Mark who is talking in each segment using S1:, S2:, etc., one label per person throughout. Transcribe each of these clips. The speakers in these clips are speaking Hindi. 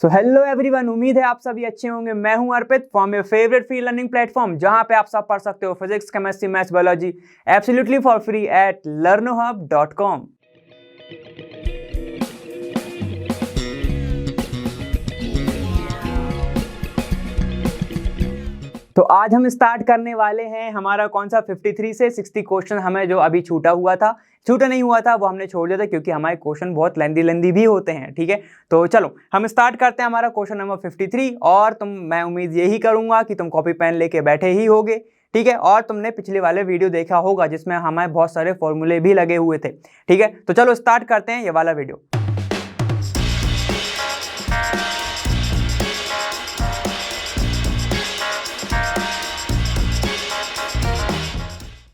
S1: सो हेलो एवरीवन, उम्मीद है आप सभी अच्छे होंगे। मैं हूं Arpit from your favourite free learning platform, जहां पे आप सब पढ़ सकते हो physics, chemistry, maths, biology absolutely for free at learnohub.com। तो आज हम स्टार्ट करने वाले हैं हमारा कौन सा 53 से 60 क्वेश्चन। हमें जो अभी छूटा नहीं हुआ था वो हमने छोड़ दिया था, क्योंकि हमारे क्वेश्चन बहुत लेंदी भी होते हैं। ठीक है, तो चलो हम स्टार्ट करते हैं हमारा क्वेश्चन नंबर 53। और मैं उम्मीद यही करूंगा कि तुम कॉपी पेन लेके बैठे ही होगे। ठीक है, और तुमने पिछले वाले वीडियो देखा होगा जिसमें हमें बहुत सारे फॉर्मूले भी लगे हुए थे। ठीक है, तो चलो स्टार्ट करते हैं ये वाला वीडियो।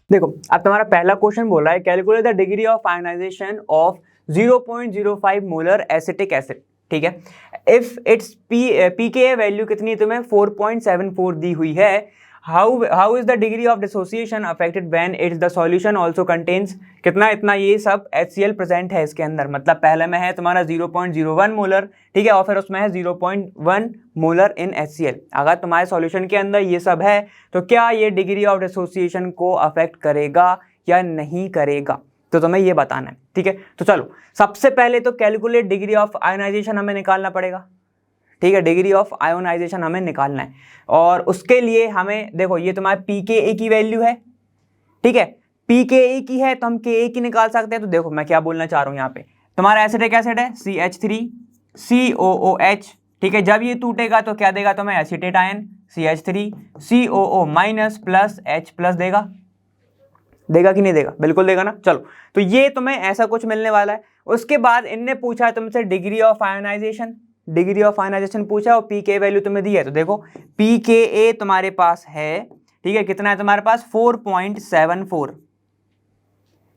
S1: देखो, अब तुम्हारा पहला क्वेश्चन बोल रहा है calculate the degree of ionization of 0.05 molar acetic acid. ठीक है, इफ इट्स पीके वैल्यू कितनी तुम्हें 4.74 दी हुई है। How is the degree of dissociation affected when it's the solution also contains कितना इतना ये सब HCl प्रेजेंट है इसके अंदर। मतलब पहले में है तुम्हारा 0.01 मोलर, ठीक है, और फिर उसमें है 0.1 मोलर इन HCl। अगर तुम्हारे सॉल्यूशन के अंदर ये सब है तो क्या ये डिग्री ऑफ डिसोसिएशन को अफेक्ट करेगा या नहीं करेगा, तो तुम्हें ये बताना है। ठीक है, तो चलो सबसे पहले तो कैलकुलेट डिग्री ऑफ आयोनाइजेशन हमें निकालना पड़ेगा। ठीक है, डिग्री ऑफ आयोनाइजेशन हमें निकालना है, और उसके लिए हमें देखो ये तुम्हारे pKa की वैल्यू है। ठीक है, pKa की है तो हम Ka की निकाल सकते हैं। तो देखो मैं क्या बोलना चाह रहा हूं, यहाँ पे तुम्हारा एसिटिक एसिड है CH3COOH। ठीक है, जब ये टूटेगा तो क्या देगा तुम्हें acetate ion CH3COO minus plus H plus देगा कि नहीं देगा? बिल्कुल देगा ना। चलो, तो ये तुम्हें ऐसा कुछ मिलने वाला है। उसके बाद इनने पूछा है तुमसे डिग्री ऑफ आयोनाइजेशन, पूछा और pK वैल्यू तुम्हें दी है। तो देखो pKa तुम्हारे पास है, ठीक है, कितना है तुम्हारे पास 4.74।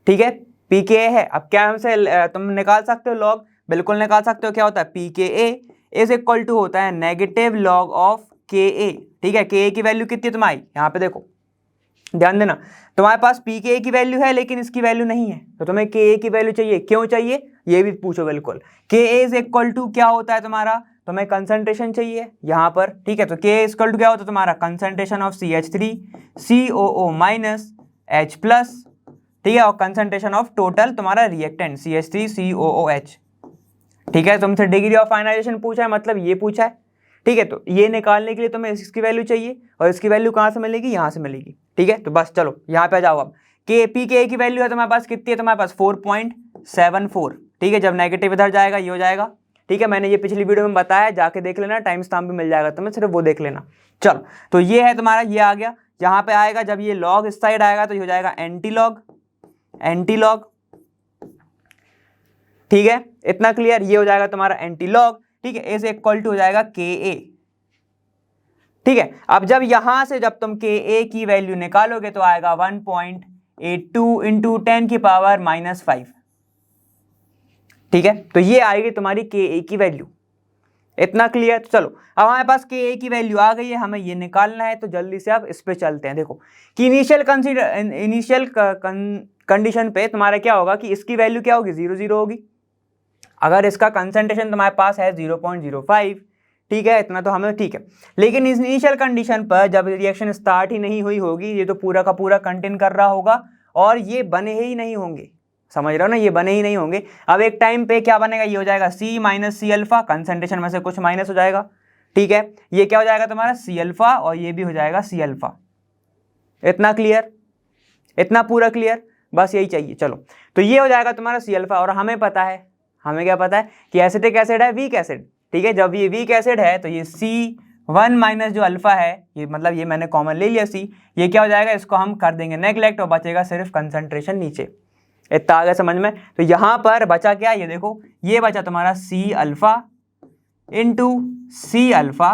S1: ठीक है, pKa है। अब क्या हमसे तुम निकाल सकते हो लॉग, बिल्कुल निकाल सकते हो। क्या होता है pKa इज इक्वल टू होता है नेगेटिव लॉग ऑफ Ka। ठीक है, Ka की वैल्यू कितनी है तुम्हारी, यहाँ पे देखो ध्यान देना, तुम्हारे पास pKa की वैल्यू है लेकिन इसकी वैल्यू नहीं है, तो तुम्हें Ka की वैल्यू चाहिए। क्यों चाहिए ये भी पूछो बिल्कुल। Ka इज इक्वल टू क्या होता है तुम्हारा, तुम्हें कंसंट्रेशन चाहिए यहाँ पर। ठीक है, तो Ka इज इक्वल टू क्या होता है तुम्हारा concentration of CH3COO minus H plus, ठीक है, और कंसंट्रेशन ऑफ टोटल तुम्हारा रिएक्टेंट CH3COOH। ठीक है, तुमसे डिग्री ऑफ आयनाइजेशन पूछा है, मतलब ये पूछा है। ठीक है, तो ये निकालने के लिए तुम्हें इसकी वैल्यू चाहिए, और इसकी वैल्यू कहाँ से मिलेगी, यहाँ से मिलेगी। ठीक है, तो बस चलो यहाँ पे जाओ। अब pKa की वैल्यू है तुम्हारे पास कितनी है, तुम्हारे पास 4.74। ठीक है, जब नेगेटिव इधर जाएगा ये हो जाएगा। ठीक है, मैंने ये पिछली वीडियो में बताया, जाके देख लेना, टाइम स्टैम्प भी मिल जाएगा तुम्हें, सिर्फ वो देख लेना। चलो, तो ये है तुम्हारा, ये आ गया। यहाँ पे आएगा जब ये लॉग इस साइड आएगा तो ये हो जाएगा एंटी लॉग। ठीक है, इतना क्लियर, ये हो जाएगा तुम्हारा एंटी लॉग। ठीक है, इज इक्वल टू हो जाएगा Ka। ठीक है, अब जब यहां से जब तुम Ka की वैल्यू निकालोगे तो आएगा 1.82 इंटू 10 की पावर -5। ठीक है, तो ये आएगी तुम्हारी Ka की वैल्यू। इतना क्लियर। तो चलो, अब हमारे पास Ka की वैल्यू आ गई है, हमें ये निकालना है, तो जल्दी से अब इस पे चलते हैं। देखो कि इनिशियल कंडीशन पे तुम्हारा क्या होगा कि इसकी वैल्यू क्या होगी, 0 होगी। अगर इसका कंसंट्रेशन तुम्हारे पास है 0.05, ठीक है, इतना तो हमें ठीक है। लेकिन इस इनिशियल कंडीशन पर जब रिएक्शन स्टार्ट ही नहीं हुई होगी, ये तो पूरा का पूरा कंटेन कर रहा होगा, और ये बने ही नहीं होंगे। समझ रहे हो ना, ये बने ही नहीं होंगे। अब एक टाइम पे क्या बनेगा, ये हो जाएगा C minus C alpha, concentration में से कुछ माइनस हो जाएगा। ठीक है, ये क्या हो जाएगा तुम्हारा C अल्फा, और ये भी हो जाएगा C अल्फा। इतना क्लियर, इतना पूरा क्लियर, बस यही चाहिए। चलो, तो ये हो जाएगा तुम्हारा C अल्फा। और हमें पता है, हमें क्या पता है कि एसिटिक एसिड है वीक एसिड। ठीक है, जब ये वीक एसिड है तो ये C1 माइनस जो अल्फा है, ये मतलब ये मैंने कॉमन ले लिया C, ये क्या हो जाएगा, इसको हम कर देंगे नेग्लेक्ट, और बचेगा सिर्फ कंसंट्रेशन नीचे। इतना आ गया समझ में। तो यहाँ पर बचा क्या, ये देखो, ये बचा तुम्हारा C alpha into C alpha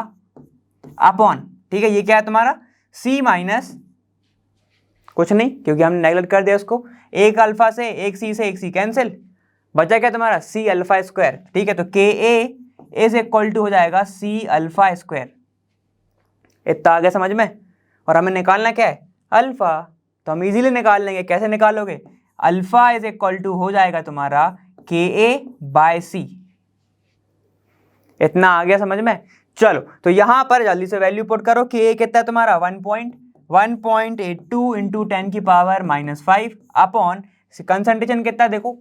S1: upon, ठीक है, ये क्या है तुम्हारा C माइनस कुछ नहीं, क्योंकि हमने नेग्लेक्ट कर दिया उसको, एक अल्फा से एक C से एक C कैंसिल, बचा क्या तुम्हारा C अल्फा स्क्वायर। ठीक है, तो Ka इज इक्वल टू हो जाएगा C अल्फा स्क्वायर। इतना आ गया समझ में। और हमें निकालना क्या है, अल्फा, तो हम इजीली निकाल लेंगे। कैसे निकालोगे, अल्फा इज इक्वल टू हो जाएगा तुम्हारा Ka बाय C। इतना आ गया समझ में। चलो तो यहां पर जल्दी से वैल्यू पुट करो कि ए कितना है तुम्हारा 1.82 इंटू 10 की पावर -5 अपॉन कंसंट्रेशन कितना देखो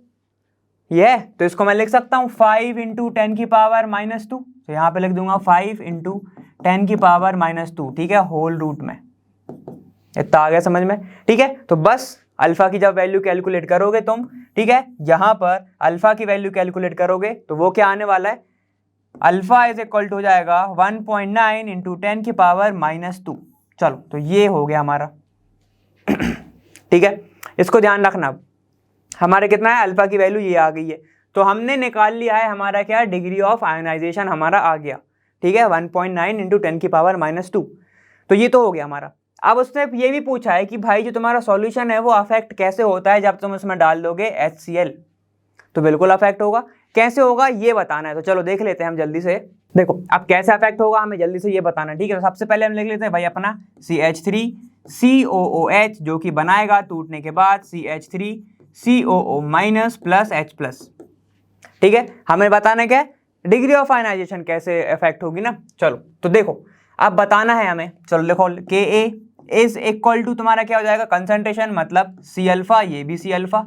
S1: ये, तो इसको मैं लिख सकता हूं 5 इंटू 10 की पावर -2, तो यहां पे लिख दूंगा 5 इंटू 10 की पावर -2, ठीक है, होल रूट में। इतना आ गया समझ में, ठीक है। तो बस अल्फा की जब वैल्यू कैलकुलेट करोगे तुम, ठीक है, यहां पर अल्फा की वैल्यू कैलकुलेट करोगे तो वो क्या आने वाला है, अल्फा इज इक्वल टू हो जाएगा 1.9 इंटू 10 की पावर -2। चलो तो ये हो गया हमारा ठीक है, इसको ध्यान रखना। हमारे कितना है, अल्फा की वैल्यू ये आ गई है, तो हमने निकाल लिया है हमारा क्या, डिग्री ऑफ आयोनाइजेशन हमारा आ गया, ठीक है, 1.9 इंटू 10 की पावर -2। तो ये तो हो गया हमारा। अब उसने ये भी पूछा है कि भाई जो तुम्हारा सॉल्यूशन है वो अफेक्ट कैसे होता है जब तुम उसमें डाल दोगे HCl, तो बिल्कुल अफेक्ट होगा। कैसे होगा ये बताना है, तो चलो देख लेते हैं हम जल्दी से। देखो अब कैसे अफेक्ट होगा हमें जल्दी से ये बताना है, ठीक है। तो सबसे पहले हम लिख लेते हैं भाई अपना CH3COOH जो कि बनाएगा टूटने के बाद CH3COO minus plus H plus, ठीक है। हमें बताना क्या है, डिग्री ऑफ आयनाइजेशन कैसे इफेक्ट होगी ना। चलो तो देखो अब बताना है हमें, चलो लिखो Ka इज इक्वल टू तुम्हारा क्या हो जाएगा, कंसंट्रेशन मतलब C अल्फा, ये भी C अल्फा,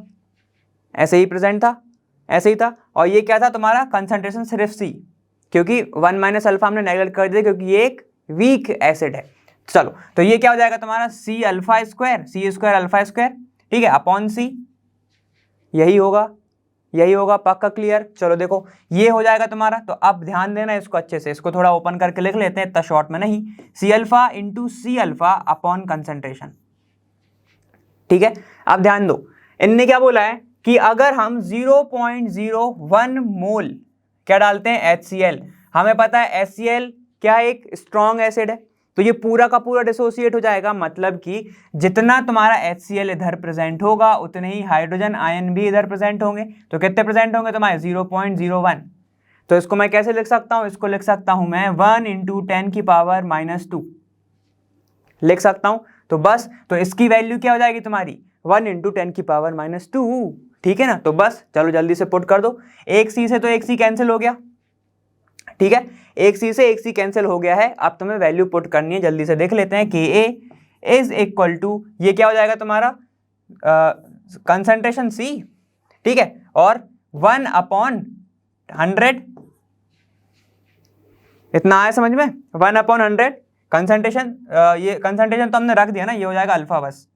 S1: ऐसे ही प्रेजेंट था, ऐसे ही था, और ये क्या था तुम्हारा कंसंट्रेशन सिर्फ C, क्योंकि 1 माइनस अल्फा हमने नेगलेक्ट कर दिया क्योंकि ये एक वीक एसिड है। चलो तो ये क्या हो जाएगा तुम्हारा C alpha square, C square alpha square, ठीक है, अपॉन C, यही होगा, यही होगा, पक्का क्लियर। चलो देखो ये हो जाएगा तुम्हारा, तो अब ध्यान देना इसको अच्छे से, इसको थोड़ा ओपन करके लिख लेते हैं, इतना शॉर्ट में नहीं, C alpha into C alpha upon concentration, ठीक है। अब ध्यान दो, इनने क्या बोला है कि अगर हम 0.01 मोल क्या डालते हैं HCl, हमें पता है HCl क्या एक स्ट्रॉन्ग एसिड है, तो ये पूरा का पूरा डिसोसिएट हो जाएगा, मतलब कि जितना तुम्हारा HCl इधर प्रेजेंट होगा उतने ही हाइड्रोजन आयन भी इधर प्रेजेंट होंगे। तो कितने प्रेजेंट होंगे तुम्हारे 0.01, तो इसको मैं कैसे लिख सकता हूं, इसको लिख सकता हूं मैं 1 इंटू 10 की पावर -2 लिख सकता हूं। तो बस तो इसकी वैल्यू क्या हो जाएगी तुम्हारी 1 इंटू 10 की पावर -2, ठीक है ना। तो बस चलो जल्दी से पुट कर दो, एक C से तो एक C कैंसिल हो गया, ठीक है, एक C से एक C कैंसिल हो गया है। अब तुम्हें वैल्यू पुट करनी है, जल्दी से देख लेते हैं। Ka इज इक्वल टू ये क्या हो जाएगा तुम्हारा कंसंट्रेशन C, ठीक है, और 1/100, इतना आया समझ में, 1/100 कंसंट्रेशन, ये कंसंट्रेशन तो हमने रख दिया ना, ये हो जाएगा अल्फा बस,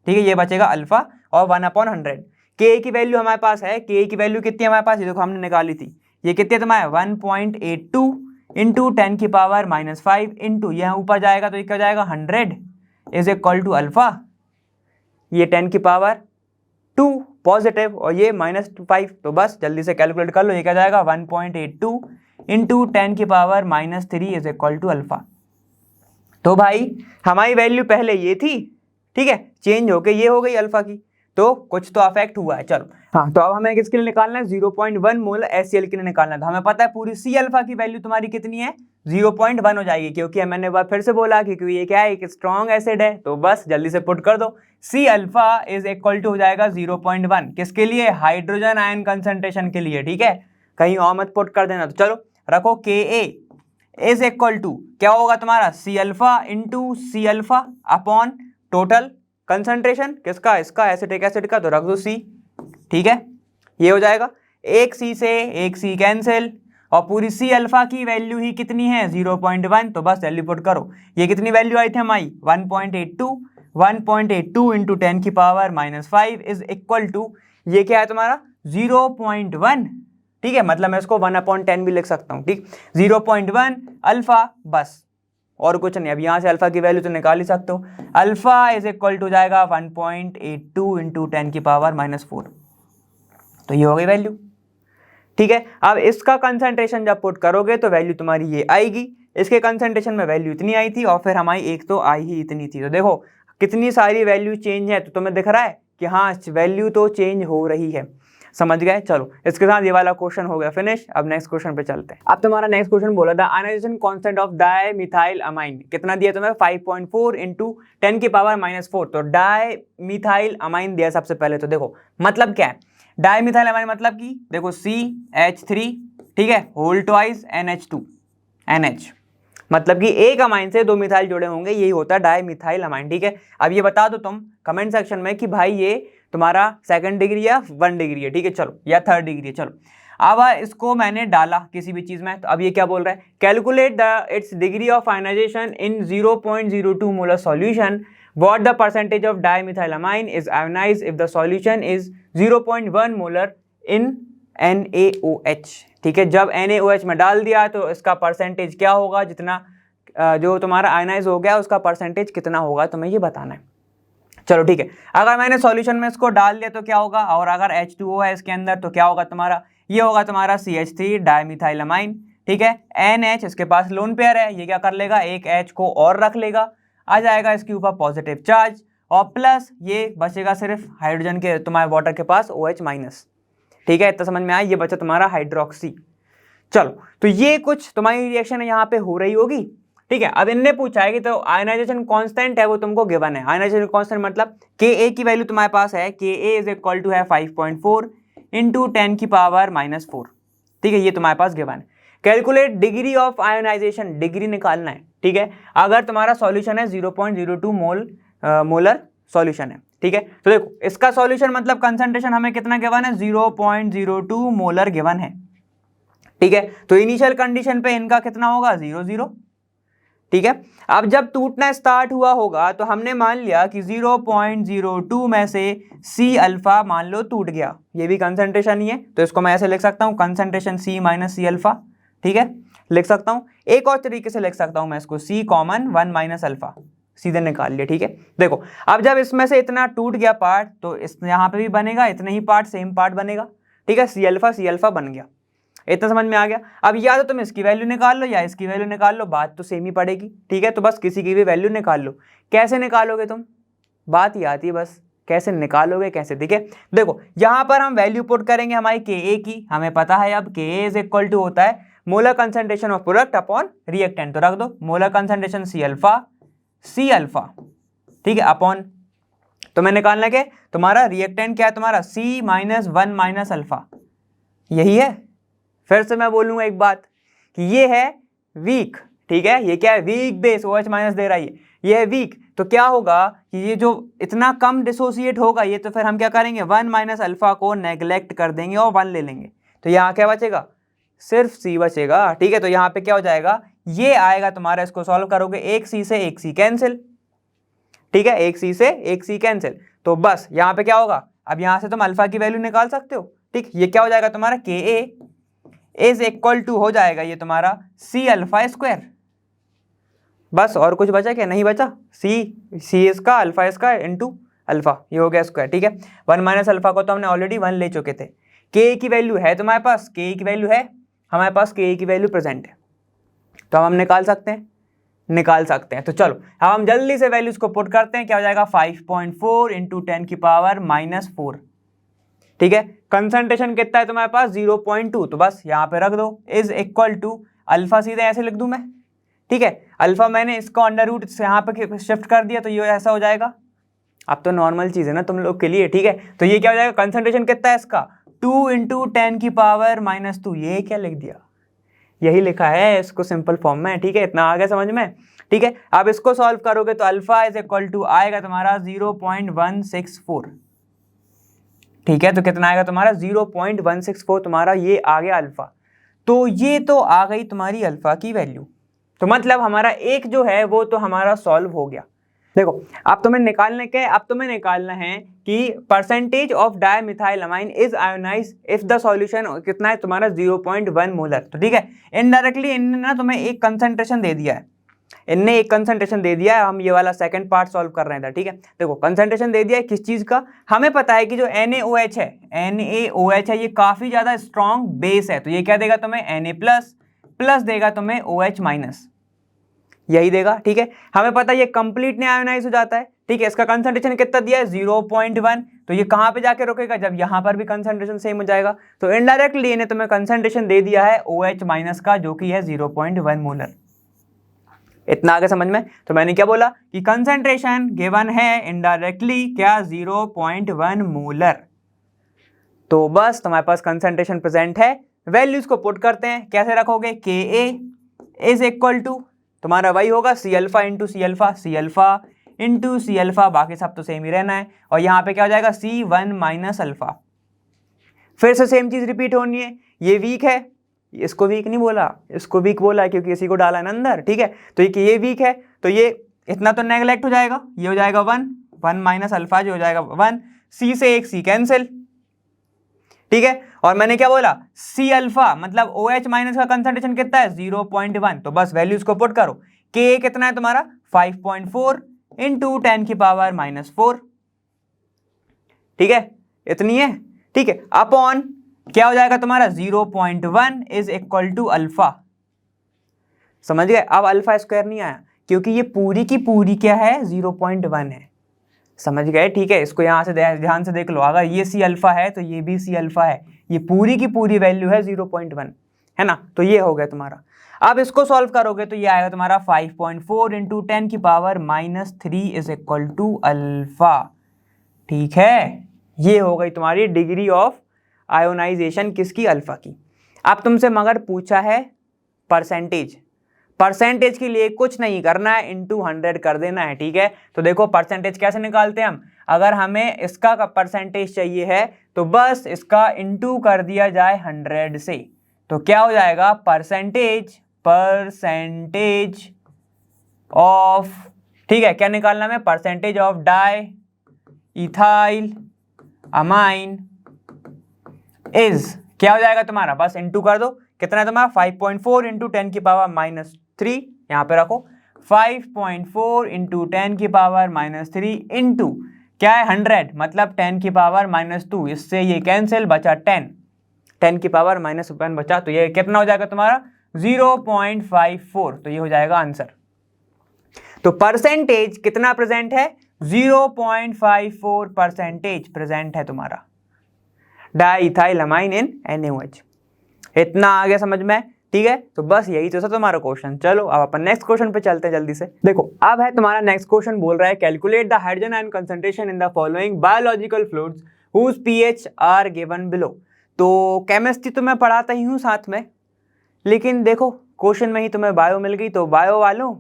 S1: ठीक है, ये बचेगा अल्फा और 1/100। Ka की वैल्यू हमारे पास है, Ka की वैल्यू कितनी है हमारे पास, ये देखो हमने निकाली थी, ये कितनी है तुम्हारे 1.82 इंटू 10 की पावर -5 इंटू यह ऊपर जाएगा तो ये क्या जाएगा 100 इज इक्वल टू अल्फा, ये 10 की पावर 2 पॉजिटिव और ये -5, तो बस जल्दी से कैलकुलेट कर लो, ये क्या जाएगा 1.82 इंटू 10 की power -3 is equal to alpha. तो भाई हमारी वैल्यू पहले ये थी, ठीक है, चेंज होके ये हो गई अल्फा की, तो कुछ तो अफेक्ट हुआ है। चलो हाँ, तो अब हमें किसके लिए निकालना है, 0.1 मोल HCl के लिए निकालना था। हमें पता है पूरी C अल्फा की वैल्यू तुम्हारी कितनी है 0.1 हो जाएगी, क्योंकि मैंने बार फिर से बोला कि ये क्या है, एक स्ट्रॉन्ग एसिड है। तो बस जल्दी से पुट कर दो, C alpha is equal to हो जाएगा 0.1, किसके लिए, हाइड्रोजन आयन कंसंट्रेशन के लिए, ठीक है, कहीं और मत पुट कर देना। तो चलो रखो Ka इज इक्वल टू क्या होगा तुम्हारा C alpha into C alpha upon total concentration किसका, इसका एसिटिक एसिड का, तो रख दो C, ठीक है, ये हो जाएगा, एक C से एक C कैंसिल, और पूरी C अल्फा की वैल्यू ही कितनी है 0.1, तो बस वैल्यू पुट करो, ये कितनी वैल्यू आई थी हमारी 1.82 इंटू 10 की पावर -5 इज इक्वल टू ये क्या है तुम्हारा 0.1, ठीक है, मतलब मैं इसको 1/10 भी लिख सकता हूँ, ठीक, 0.1 अल्फा, बस और कुछ नहीं। अब यहाँ से अल्फा की वैल्यू तो निकाल ही सकते हो, अल्फा इज इक्वल टू जाएगा 1.82 इंटू 10 की पावर -4, तो ये हो गई वैल्यू, ठीक है। अब इसका कंसंट्रेशन जब पुट करोगे तो वैल्यू तुम्हारी ये आएगी, इसके कंसंट्रेशन में वैल्यू इतनी आई थी और फिर हमारी एक तो आई ही इतनी थी। तो देखो कितनी सारी वैल्यू चेंज है, तो तुम्हें दिख रहा है कि हाँ वैल्यू तो चेंज हो रही है, समझ गए। चलो इसके साथ ये वाला क्वेश्चन हो गया फिनिश। अब नेक्स्ट क्वेश्चन पे चलते हैं। अब तुम्हारा नेक्स्ट क्वेश्चन बोला था ionization constant of dimethyl amine कितना दिया तुम्हें 5.4 इंटू 10 की पावर -4, तो डाईमिथाइल अमाइन दिया सबसे पहले। तो देखो मतलब क्या है डाईमिथाइल अमाइन, मतलब कि देखो CH3 ठीक है, होल ट्वाइस NH2 NH, मतलब कि एक अमाइन से दो मिथाइल जुड़े होंगे, यही होता है डाई मिथाइल अमाइन। ठीक है, अब ये बता दो तुम कमेंट सेक्शन में कि भाई ये तुम्हारा सेकंड डिग्री या 1 डिग्री है, ठीक है चलो, या 3rd डिग्री है। चलो अब इसको मैंने डाला किसी भी चीज में, तो अब ये क्या बोल रहा है, calculate the its degree of ionization in 0.02 molar solution, what the percentage of dimethylamine is ionized if the solution is 0.1 molar in NaOH। ठीक है, जब NaOH में डाल दिया तो इसका परसेंटेज क्या होगा, जितना जो तुम्हारा आयनाइज हो गया उसका परसेंटेज कितना होगा, तुम्हें ये बताना है। चलो ठीक है, अगर मैंने सॉल्यूशन में इसको डाल दिया तो क्या होगा, और अगर H2O है इसके अंदर तो क्या होगा तुम्हारा, ये होगा तुम्हारा CH3 डाईमिथाइलमाइन। ठीक है, NH इसके पास लोन पेयर है, ये क्या कर लेगा, एक H को और रख लेगा, आ जाएगा इसके ऊपर पॉजिटिव चार्ज, और प्लस ये बचेगा सिर्फ हाइड्रोजन के तुम्हारे वाटर के पास OH माइनस। ठीक है, इतना समझ में आया, ये बचा तुम्हारा हाइड्रोक्सी। चलो तो ये कुछ तुम्हारी रिएक्शन यहाँ पे हो रही होगी। ठीक है, अब इनने पूछा है कि तो आयनाइजेशन कांस्टेंट है वो तुमको गिवन है। आयनाइजेशन कांस्टेंट मतलब Ka की वैल्यू तुम्हारे पास है, Ka इज इक्वल टू है 5.4 इंटू 10 की पावर -4। ठीक है, ये तुम्हारे पास गिवन है। Calculate degree of ionization, degree निकालना है। ठीक है, अगर तुम्हारा सॉल्यूशन है 0.02 मोलर सॉल्यूशन है। ठीक है, तो देखो इसका सॉल्यूशन मतलब कंसंट्रेशन हमें कितना गिवन है, 0.02 मोलर गिवन है। ठीक है, तो इनिशियल कंडीशन पे इनका कितना होगा, 0 ठीक है, अब जब टूटना स्टार्ट हुआ होगा तो हमने मान लिया कि 0.02 में से C अल्फा मान लो टूट गया, ये भी कंसंट्रेशन ही है, तो इसको मैं ऐसे लिख सकता हूँ concentration C minus C alpha. ठीक है, लिख सकता हूँ, एक और तरीके से लिख सकता हूँ मैं इसको, C कॉमन 1 माइनस अल्फा, सीधे निकाल लिया। ठीक है, देखो अब जब इसमें से इतना टूट गया पार्ट तो इस यहाँ पे भी बनेगा इतने ही पार्ट, सेम पार्ट बनेगा। ठीक है, C अल्फा बन गया, इतना समझ में आ गया। अब या तो तुम इसकी वैल्यू निकाल लो या इसकी वैल्यू निकाल लो, बात तो सेम ही पड़ेगी। ठीक है, तो बस किसी की भी वैल्यू निकाल लो। कैसे निकालोगे तुम, बात ही आती है बस कैसे निकालोगे कैसे। ठीक है, देखो यहाँ पर हम वैल्यू पुट करेंगे हमारी Ka की, हमें पता है अब Ka इज इक्वल टू होता है molar concentration of product upon reactant, तो रख दो मोलर कंसंट्रेशन C अल्फा। ठीक है, अपॉन तो मैं निकालना क्या, तुम्हारा रिएक्टेंट क्या है तुम्हारा C माइनस 1 माइनस अल्फा, यही है। फिर से मैं बोलूंगा एक बात कि ये है वीक। ठीक है, ये क्या है, वीक बेस OH माइनस दे रहा है, ये है वीक, तो क्या होगा कि ये जो इतना कम डिसोसिएट होगा ये, तो फिर हम क्या करेंगे 1 माइनस अल्फा को नेग्लेक्ट कर देंगे और 1 ले लेंगे, तो यहाँ क्या बचेगा, सिर्फ C बचेगा। ठीक है, तो यहाँ पे क्या हो जाएगा, ये आएगा तुम्हारा, इसको सॉल्व करोगे एक C से एक C कैंसिल। ठीक है, एक C से एक C कैंसिल, तो बस यहाँ पे क्या होगा, अब यहाँ से तुम अल्फा की वैल्यू निकाल सकते हो। ठीक, ये क्या हो जाएगा तुम्हारा Ka इज इक्वल टू हो जाएगा ये तुम्हारा C अल्फा स्क्वायर, बस और कुछ बचा क्या, नहीं बचा, C इसका अल्फा इसका इंटू अल्फा, ये हो गया स्क्वायर। ठीक है, 1 माइनस अल्फा को तो हमने ऑलरेडी 1 ले चुके थे। Ka की वैल्यू है तुम्हारे पास, Ka की वैल्यू है हमारे पास, Ka की वैल्यू प्रेजेंट है, तो हम निकाल सकते हैं। तो चलो अब हम जल्दी से वैल्यूज को पुट करते हैं, क्या हो जाएगा 5.4 इंटू 10 की पावर -4। ठीक है, कंसंट्रेशन कितना है तुम्हारे पास 0.2, तो बस यहाँ पे रख दो इज इक्वल टू अल्फा, सीधे ऐसे लिख दूं मैं। ठीक है, अल्फा मैंने इसको अंडर रूट से यहाँ पे शिफ्ट कर दिया तो ये ऐसा हो जाएगा। अब तो नॉर्मल चीज है ना तुम लोग के लिए। ठीक है, तो ये क्या हो जाएगा, कंसंट्रेशन कितना है इसका 2 इंटू 10 की पावर -2, ये क्या लिख दिया, यही लिखा है इसको सिंपल फॉर्म में। ठीक है, इतना आ गया समझ में। ठीक है, अब इसको सॉल्व करोगे तो अल्फा इज इक्वल टू आएगा तुम्हारा 0.164। ठीक है, तो कितना आएगा तुम्हारा 0.164, तुम्हारा ये आ गया अल्फा। तो ये तो आ गई तुम्हारी अल्फा की वैल्यू, तो मतलब हमारा एक जो है वो तो हमारा सॉल्व हो गया। देखो अब तुम्हें निकालना है कि percentage of dimethylamine is ionize if the solution कितना है तुम्हारा 0.1 मोलर। तो ठीक है, इनडायरेक्टली इन्होंने ना तुम्हें एक कंसंट्रेशन दे दिया है, हम ये वाला सेकंड पार्ट सॉल्व कर रहे थे। ठीक है, देखो कंसंट्रेशन दे दिया है किस चीज का, हमें पता है कि जो NaOH है ये काफी ज्यादा स्ट्रॉन्ग बेस है, तो ये क्या देगा तुम्हें Na प्लस देगा तुम्हें OH माइनस, यही देगा। ठीक है, हमें पता है ये कंप्लीट ने आयोनाइज हो जाता है। ठीक है, इसका कंसंट्रेशन कितना दिया है 0.1, तो ये कहां पे जाके रुकेगा, जब यहां पर भी कंसंट्रेशन सेम हो जाएगा, तो इनडायरेक्टली इन्हें तुम्हें कंसंट्रेशन दे दिया है OH माइनस का, जो कि है 0.1 मोलर। इतना आगे समझ में, तो मैंने क्या बोला कि कंसंट्रेशन गिवन है इनडायरेक्टली क्या 0.1 मोलर, तो बस तुम्हारे पास कंसंट्रेशन प्रेजेंट है वैल्यूज को पुट करते हैं, कैसे रखोगे, के ए इज इक्वल टू तुम्हारा वही होगा C alpha into C alpha, C alpha into C alpha, बाकी सब तो सेम ही रहना है, और यहाँ पे क्या हो जाएगा सी वन माइनस अल्फा। फिर से सेम चीज रिपीट होनी है, ये वीक है, इसको वीक नहीं बोला, इसको वीक बोला क्योंकि इसी को डाला है ना अंदर, ठीक है। तो ये वीक है तो ये इतना तो नेगलेक्ट हो जाएगा, ये हो जाएगा वन माइनस अल्फा जो हो जाएगा वन, सी से एक सी कैंसिल, ठीक है। और मैंने क्या बोला, सी अल्फा मतलब OH माइनस का कंसंट्रेशन कितना है 0.1, तो बस वैल्यूज को पुट करो, के कितना है तुम्हारा 5.4 इंटू 10 की पावर -4, ठीक है, इतनी है, ठीक है, अपॉन क्या हो जाएगा तुम्हारा 0.1 इज इक्वल टू अल्फा। समझ गए, अब अल्फा स्क्वायर नहीं आया क्योंकि ये पूरी की पूरी क्या है 0.1 है, समझ गए, ठीक है। इसको यहां से ध्यान से देख लो, अगर ये सी अल्फा है तो ये भी सी अल्फा है, ये पूरी की पूरी वैल्यू है 0.1, है ना, तो ये हो गया तुम्हारा। अब इसको सॉल्व करोगे तो ये आएगा तुम्हारा 5.4 इंटू 10 की power -3 is equal to alpha, ठीक है। ये हो गई तुम्हारी डिग्री ऑफ आयोनाइजेशन किसकी, अल्फा की। अब तुमसे मगर पूछा है परसेंटेज, परसेंटेज के लिए कुछ नहीं करना है, इंटू 100 कर देना है, ठीक है। तो देखो परसेंटेज कैसे निकालते हैं हम, अगर हमें इसका परसेंटेज चाहिए है तो बस इसका इंटू कर दिया जाए 100 से, तो क्या हो जाएगा परसेंटेज ऑफ, ठीक है, क्या निकालना है, percentage of di ethyl amine is क्या हो जाएगा तुम्हारा, बस इंटू कर दो, कितना है तुम्हारा 5.4 इंटू 10 की पावर -3, यहाँ पे रखो 5.4 इंटू 10 की पावर -3 इंटू क्या है 100 मतलब 10 की पावर -2, इससे ये कैंसिल, बचा 10 की पावर -1 बचा, तो ये कितना हो जाएगा तुम्हारा 0.54, तो ये हो जाएगा आंसर। तो परसेंटेज कितना प्रेजेंट है 0.54 परसेंटेज प्रेजेंट है तुम्हारा डाइइथाइलअमाइन इन NaOH। इतना आ गया समझ में, ठीक है। तो बस यही तो था तुम्हारा क्वेश्चन। चलो अब अपन नेक्स्ट क्वेश्चन पे चलते हैं जल्दी से। देखो अब है तुम्हारा नेक्स्ट क्वेश्चन, बोल रहा है calculate the hydrogen ion concentration in the following biological fluids whose pH are given below. तो केमिस्ट्री तो मैं पढ़ाता ही हूँ साथ में, लेकिन देखो क्वेश्चन में ही तुम्हें बायो मिल गई, तो बायो वालों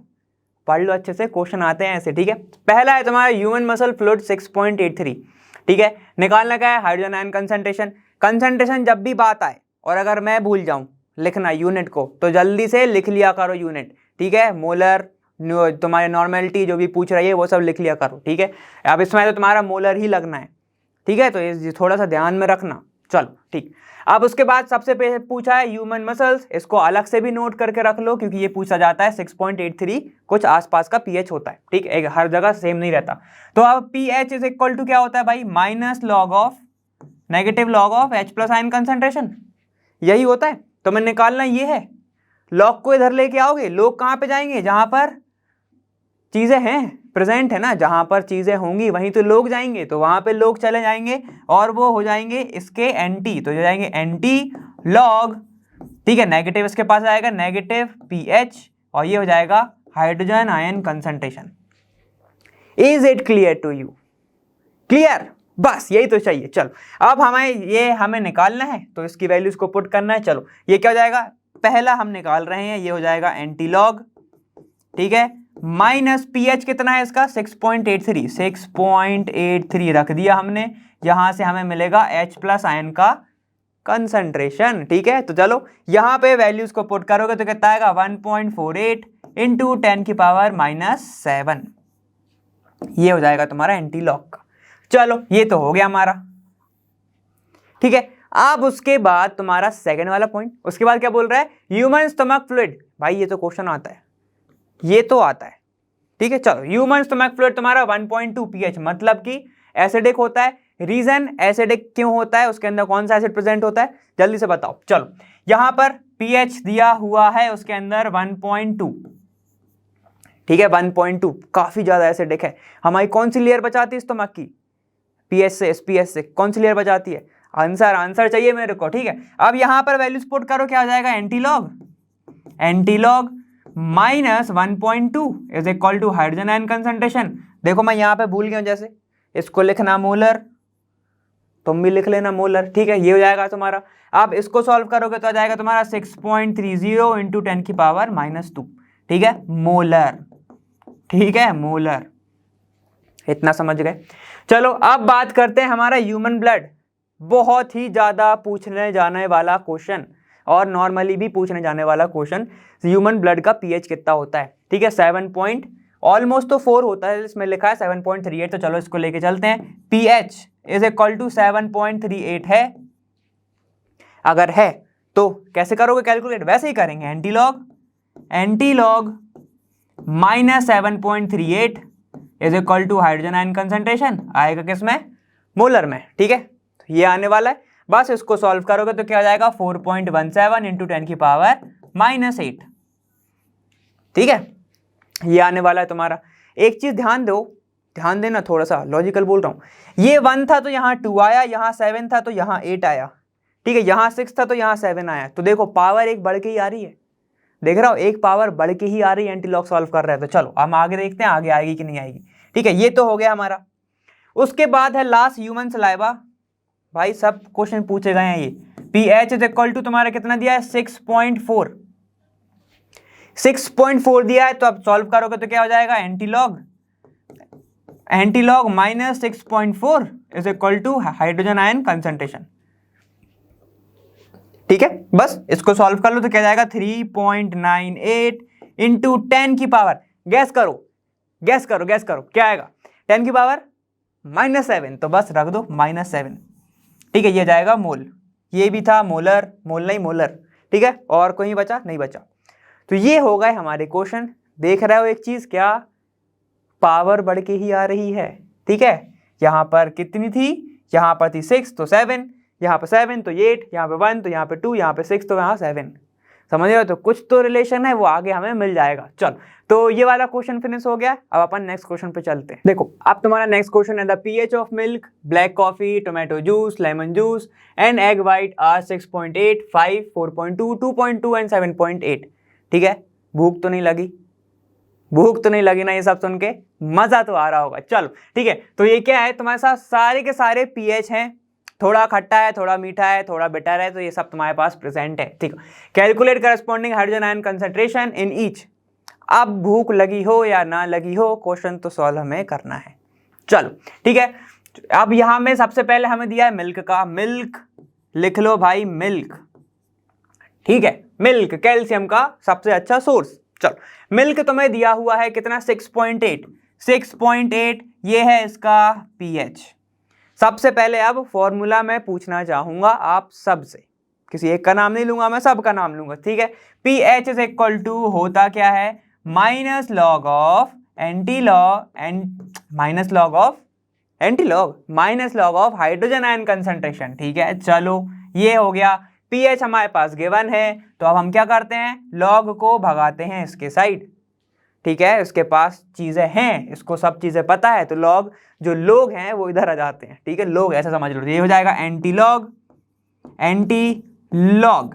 S1: पढ़ लो अच्छे से, क्वेश्चन आते हैं ऐसे, ठीक है। पहला है तुम्हारा ह्यूमन मसल फ्लूइड 6.83, ठीक है। निकालना क्या है, हाइड्रोजन आयन कंसंट्रेशन जब भी बात आए और अगर मैं भूल जाऊं लिखना यूनिट को तो जल्दी से लिख लिया करो यूनिट, ठीक है। मोलर तुम्हारे नॉर्मेलिटी जो भी पूछ रही है वो सब लिख लिया करो, ठीक है। अब इसमें तो तुम्हारा मोलर ही लगना है, ठीक है, तो ये थोड़ा सा ध्यान में रखना। चलो ठीक, अब उसके बाद सबसे पहले पूछा है ह्यूमन मसल्स, इसको अलग से भी नोट करके रख लो क्योंकि ये पूछा जाता है 6.83 कुछ आसपास का pH होता है, ठीक है, हर जगह सेम नहीं रहता। तो अब pH इज इक्वल टू क्या होता है भाई, negative log of H plus ion concentration, यही होता है। तो मैं निकालना ये है, लॉग को इधर लेके आओगे, लोग कहाँ पे जाएंगे, जहां पर चीजें हैं प्रेजेंट है ना, जहां पर चीजें होंगी वहीं तो लोग जाएंगे, तो वहां पे लोग चले जाएंगे और वो हो जाएंगे इसके एंटी, तो हो जाएंगे एंटी लॉग, ठीक है। नेगेटिव इसके पास आएगा नेगेटिव pH और ये हो जाएगा hydrogen ion concentration. Is it clear to you, clear, बस यही तो चाहिए। चलो अब हमें निकालना है तो इसकी वैल्यूज को पुट करना है। चलो ये क्या हो जाएगा, पहला हम निकाल रहे हैं, ये हो जाएगा एंटी लॉग, ठीक है, माइनस pH कितना है इसका 6.83 रख दिया हमने, यहां से हमें मिलेगा H प्लस आयन का कंसंट्रेशन, ठीक है। तो चलो यहां पे वैल्यूज को पुट करोगे तो कितना आएगा 1.48 इंटू 10 की पावर -7, ये हो जाएगा तुम्हारा एंटी लॉग का। चलो ये तो हो गया हमारा, ठीक है। अब उसके बाद तुम्हारा सेकंड वाला पॉइंट, उसके बाद क्या बोल रहा है, ह्यूमन स्टमक फ्लूइड, भाई ये तो क्वेश्चन आता है, ये तो आता है, ठीक है। चलो ह्यूमन स्टमक फ्लूइड तुम्हारा 1.2 pH मतलब कि एसिडिक होता है। रीजन एसिडिक क्यों होता है, उसके अंदर कौन सा एसिड प्रेजेंट होता है, जल्दी से बताओ। चलो यहां पर pH दिया हुआ है उसके अंदर 1.2, ठीक है, 1.2 काफी ज्यादा एसिडिक है। हमारी कौन सी लेयर बचाती है स्टमक की, pH से SPS से कौन सी लेयर बचाती है, आंसर चाहिए मेरे को, ठीक है। अब यहां पर वैल्यूज पुट करो, क्या हो जाएगा anti log minus 1.2 is equal to hydrogen ion concentration. देखो मैं यहां पे भूल गया, जैसे इसको लिखना मोलर, तुम भी लिख लेना मोलर, ठीक है। ये हो जाएगा तुम्हारा। अब इसको सॉल्व करोगे तो आ जाएगा तुम्हारा 6.30 इंटू 10 की पावर -2, ठीक है, मोलर, ठीक है, मोलर। इतना समझ गए। चलो अब बात करते हैं हमारा ह्यूमन ब्लड, बहुत ही ज्यादा पूछने जाने वाला क्वेश्चन और नॉर्मली भी पूछने जाने वाला क्वेश्चन, ह्यूमन ब्लड का पीएच कितना होता है, ठीक है, 7 पॉइंट ऑलमोस्ट तो 4 होता है, इसमें लिखा है 7.38, तो चलो इसको लेके चलते हैं। पीएच इज इक्वल टू 7.38 है, अगर है तो कैसे करोगे कैलकुलेट, वैसे ही करेंगे, antilog minus 7.38 is equal to hydrogen ion concentration, आएगा किसमें, मोलर में, ठीक है। तो ये आने वाला है, बस इसको सॉल्व करोगे तो क्या हो जाएगा 4.17 इंटू 10 की पावर -8, ठीक है, ये आने वाला है तुम्हारा। एक चीज ध्यान दो, ध्यान देना, थोड़ा सा लॉजिकल बोल रहा हूं, ये 1 था तो यहाँ 2 आया, यहाँ 7 था तो यहाँ 8 आया, ठीक है, यहाँ 6 था तो यहाँ 7 आया, तो देखो पावर एक बढ़ के ही आ रही है, देख रहा हो, एक पावर बढ़ के ही आ रही है, एंटीलॉग सॉल्व कर रहे हैं। तो चलो हम आगे देखते हैं आगे आएगी कि नहीं आएगी, ठीक है, ये तो हो गया हमारा। उसके बाद है लास्ट ह्यूमन सलाइवा, भाई सब क्वेश्चन पूछे गए हैं ये। पीएच इज इक्वल टू तुम्हारा कितना दिया है 6.4, 6.4 दिया है, तो अब सॉल्व करोगे तो क्या हो जाएगा, antilog minus 6.4 is equal to hydrogen ion concentration, ठीक है। बस इसको सॉल्व कर लो तो क्या जाएगा 3.98 इंटू 10 की पावर, गैस करो क्या आएगा, 10 की पावर -7, तो बस रख दो -7, ठीक है, ये जाएगा मोल। ये भी था मोलर, मोल नहीं मोलर, ठीक है, और कोई बचा नहीं बचा। तो ये हो गए हमारे क्वेश्चन। देख रहे हो एक चीज, क्या पावर बढ़ के ही आ रही है, ठीक है, यहां पर कितनी थी, यहां पर थी 6 तो 7, यहाँ पे 7 तो 8, यहाँ पे 1 तो यहाँ पे 2, यहाँ पे 6 तो यहाँ 7, समझ रहे हो, तो कुछ तो रिलेशन है, वो आगे हमें मिल जाएगा। चल, तो ये वाला क्वेश्चन फिनिश हो गया, अब अपन नेक्स्ट क्वेश्चन पे चलते हैं। देखो अब तुम्हारा नेक्स्ट क्वेश्चन है, the pH of milk, black coffee, tomato juice, lemon juice and egg white are 6.8, 5, 4.2, 2.2 and 7.8, ठीक है। भूख तो नहीं लगी ना ये सब सुन के, मजा तो आ रहा होगा। चलो ठीक है, तो ये क्या है, तुम्हारे साथ सारे के सारे पीएच हैं, थोड़ा खट्टा है, थोड़ा मीठा है, थोड़ा बिटर है, तो ये सब तुम्हारे पास प्रेजेंट है, ठीक है। Calculate corresponding hydrogen ion concentration in each. अब भूख लगी हो या ना लगी हो, क्वेश्चन तो सॉल्व हमें करना है। चलो ठीक है, अब यहां में सबसे पहले हमें दिया है मिल्क का, मिल्क लिख लो भाई, मिल्क, ठीक है, मिल्क कैल्शियम का सबसे अच्छा सोर्स। चलो मिल्क तुम्हें दिया हुआ है कितना 6.8, 6.8 ये है इसका पीएच। सबसे पहले अब फॉर्मूला मैं पूछना चाहूंगा आप सबसे, किसी एक का नाम नहीं लूंगा, मैं सबका नाम लूंगा, ठीक है। पीएच इज इक्वल टू होता क्या है, minus log of hydrogen ion concentration, ठीक है। चलो ये हो गया, पीएच हमारे पास गिवन है, तो अब हम क्या करते हैं, लॉग को भगाते हैं इसके साइड, ठीक है, इसके पास चीजें हैं, इसको सब चीजें पता है, तो लॉग जो लोग हैं वो इधर आ जाते हैं, ठीक है, लोग ऐसा समझ लो। ये हो जाएगा एंटी लॉग,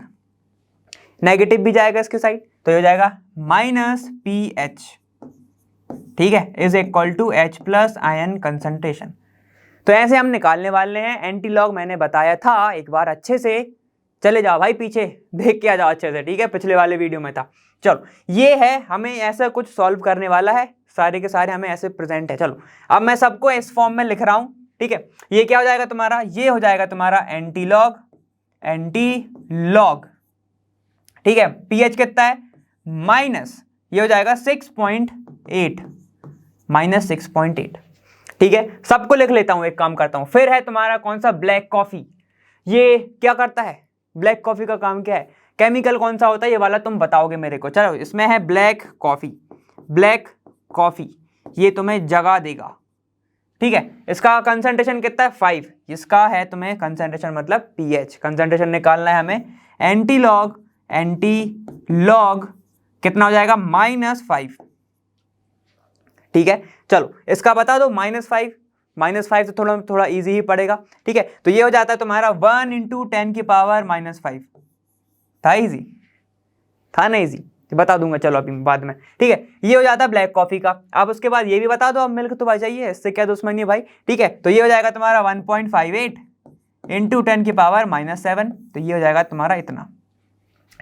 S1: नेगेटिव भी जाएगा इसके साइड, तो ये हो जाएगा माइनस पी एच, ठीक है, is equal to H plus ion concentration. तो ऐसे हम निकालने वाले हैं। एंटी लॉग मैंने बताया था, एक बार अच्छे से चले जाओ भाई पीछे, देख के आ जाओ अच्छे से, ठीक है, पिछले वाले वीडियो में था। चलो ये है, हमें ऐसा कुछ सॉल्व करने वाला है, सारे के सारे हमें ऐसे प्रेजेंट है। चलो अब मैं सबको इस फॉर्म में लिख रहा हूं, ठीक है। ये क्या हो जाएगा तुम्हारा, ये हो जाएगा तुम्हारा एंटी लॉग, ठीक है। पीएच कितना है, माइनस, ये हो जाएगा 6.8, माइनस 6.8, ठीक है। सबको लिख लेता हूं, एक काम करता हूं। फिर है तुम्हारा कौन सा, ब्लैक कॉफी। ये क्या करता है, ब्लैक कॉफी का काम क्या है, केमिकल कौन सा होता है, ये वाला तुम बताओगे मेरे को। चलो इसमें है ब्लैक कॉफी, ये तुम्हें जगा देगा, ठीक है। इसका कंसंट्रेशन कितना है 5, इसका है तुम्हें कंसंट्रेशन मतलब पीएच, कंसंट्रेशन निकालना है हमें। एंटी लॉग कितना हो जाएगा, -5, ठीक है। चलो इसका बता दो, -5 तो थोड़ा इजी ही पड़ेगा, ठीक है। तो ये हो जाता है तुम्हारा 1 इंटू 10 की पावर -5, था इजी, था ना इजी, बता दूंगा चलो अभी बाद में, ठीक है। ये हो जाता है ब्लैक कॉफी का। अब उसके बाद ये भी बता दो, अब मिल्क तो बचा ही है, इससे क्या दुश्मनी है भाई, ठीक है। तो ये हो जाएगा तुम्हारा 1.58 इंटू 10 की पावर -7, तो ये हो जाएगा तुम्हारा इतना।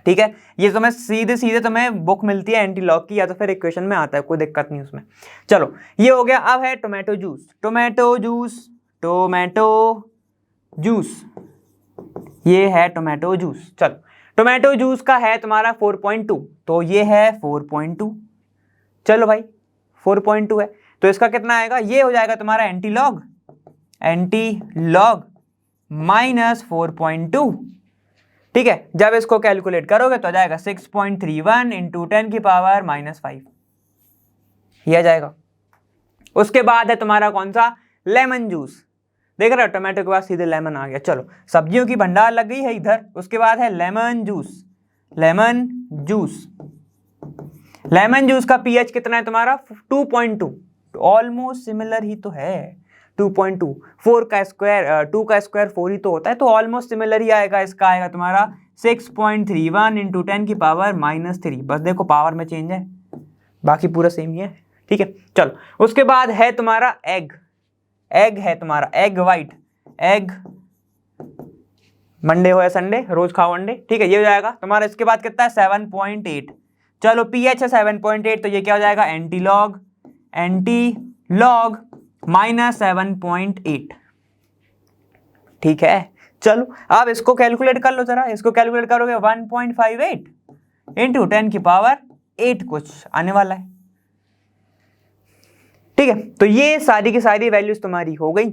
S1: ठीक है, ये तुम्हें सीधे सीधे तुम्हें बुक मिलती है एंटी लॉग की, या तो फिर इक्वेशन में आता है, कोई दिक्कत नहीं उसमें। चलो ये हो गया। अब है tomato juice, tomato juice, tomato juice, ये है टोमेटो जूस। चलो टोमेटो जूस का है तुम्हारा 4.2, तो ये है 4.2। चलो भाई 4.2 है, तो इसका कितना आएगा, ये हो जाएगा तुम्हारा एंटी लॉग, एंटी लॉग -4.2। ठीक है, जब इसको कैलकुलेट करोगे तो आ जाएगा 6.31 इंटू 10 की पावर -5, ये आ जाएगा। उसके बाद है तुम्हारा कौन सा, लेमन जूस। देख रहे हो, टोमेटो के बाद सीधे लेमन आ गया। चलो सब्जियों की भंडार लग गई है इधर। उसके बाद है lemon juice, lemon juice, lemon juice का पीएच कितना है तुम्हारा 2.2, ऑलमोस्ट सिमिलर ही तो है 2.2, 4 का स्क्वायर 2 का स्क्वायर 4 ही तो होता है, तो ऑलमोस्ट सिमिलर ही आएगा। इसका आएगा तुम्हारा 6.31 इंटू 10 की पावर -3, बस देखो पावर में चेंज है, बाकी पूरा सेम ही है। ठीक है, चलो उसके बाद है तुम्हारा एग, एग है तुम्हारा एग वाइट, एग मंडे हो या संडे रोज खाओ अंडे। ठीक है, ये हो जाएगा तुम्हारा। इसके बाद कितना है 7.8। चलो पीएच है 7.8, तो ये क्या हो जाएगा, एंटी लॉग, एंटी लॉग -7.8। ठीक है, चलो अब इसको कैलकुलेट कर लो जरा। इसको कैलकुलेट करोगे 1.58 इंटू 10 की पावर 8 कुछ आने वाला है। ठीक है, तो ये सारी की सारी वैल्यूज तुम्हारी हो गई।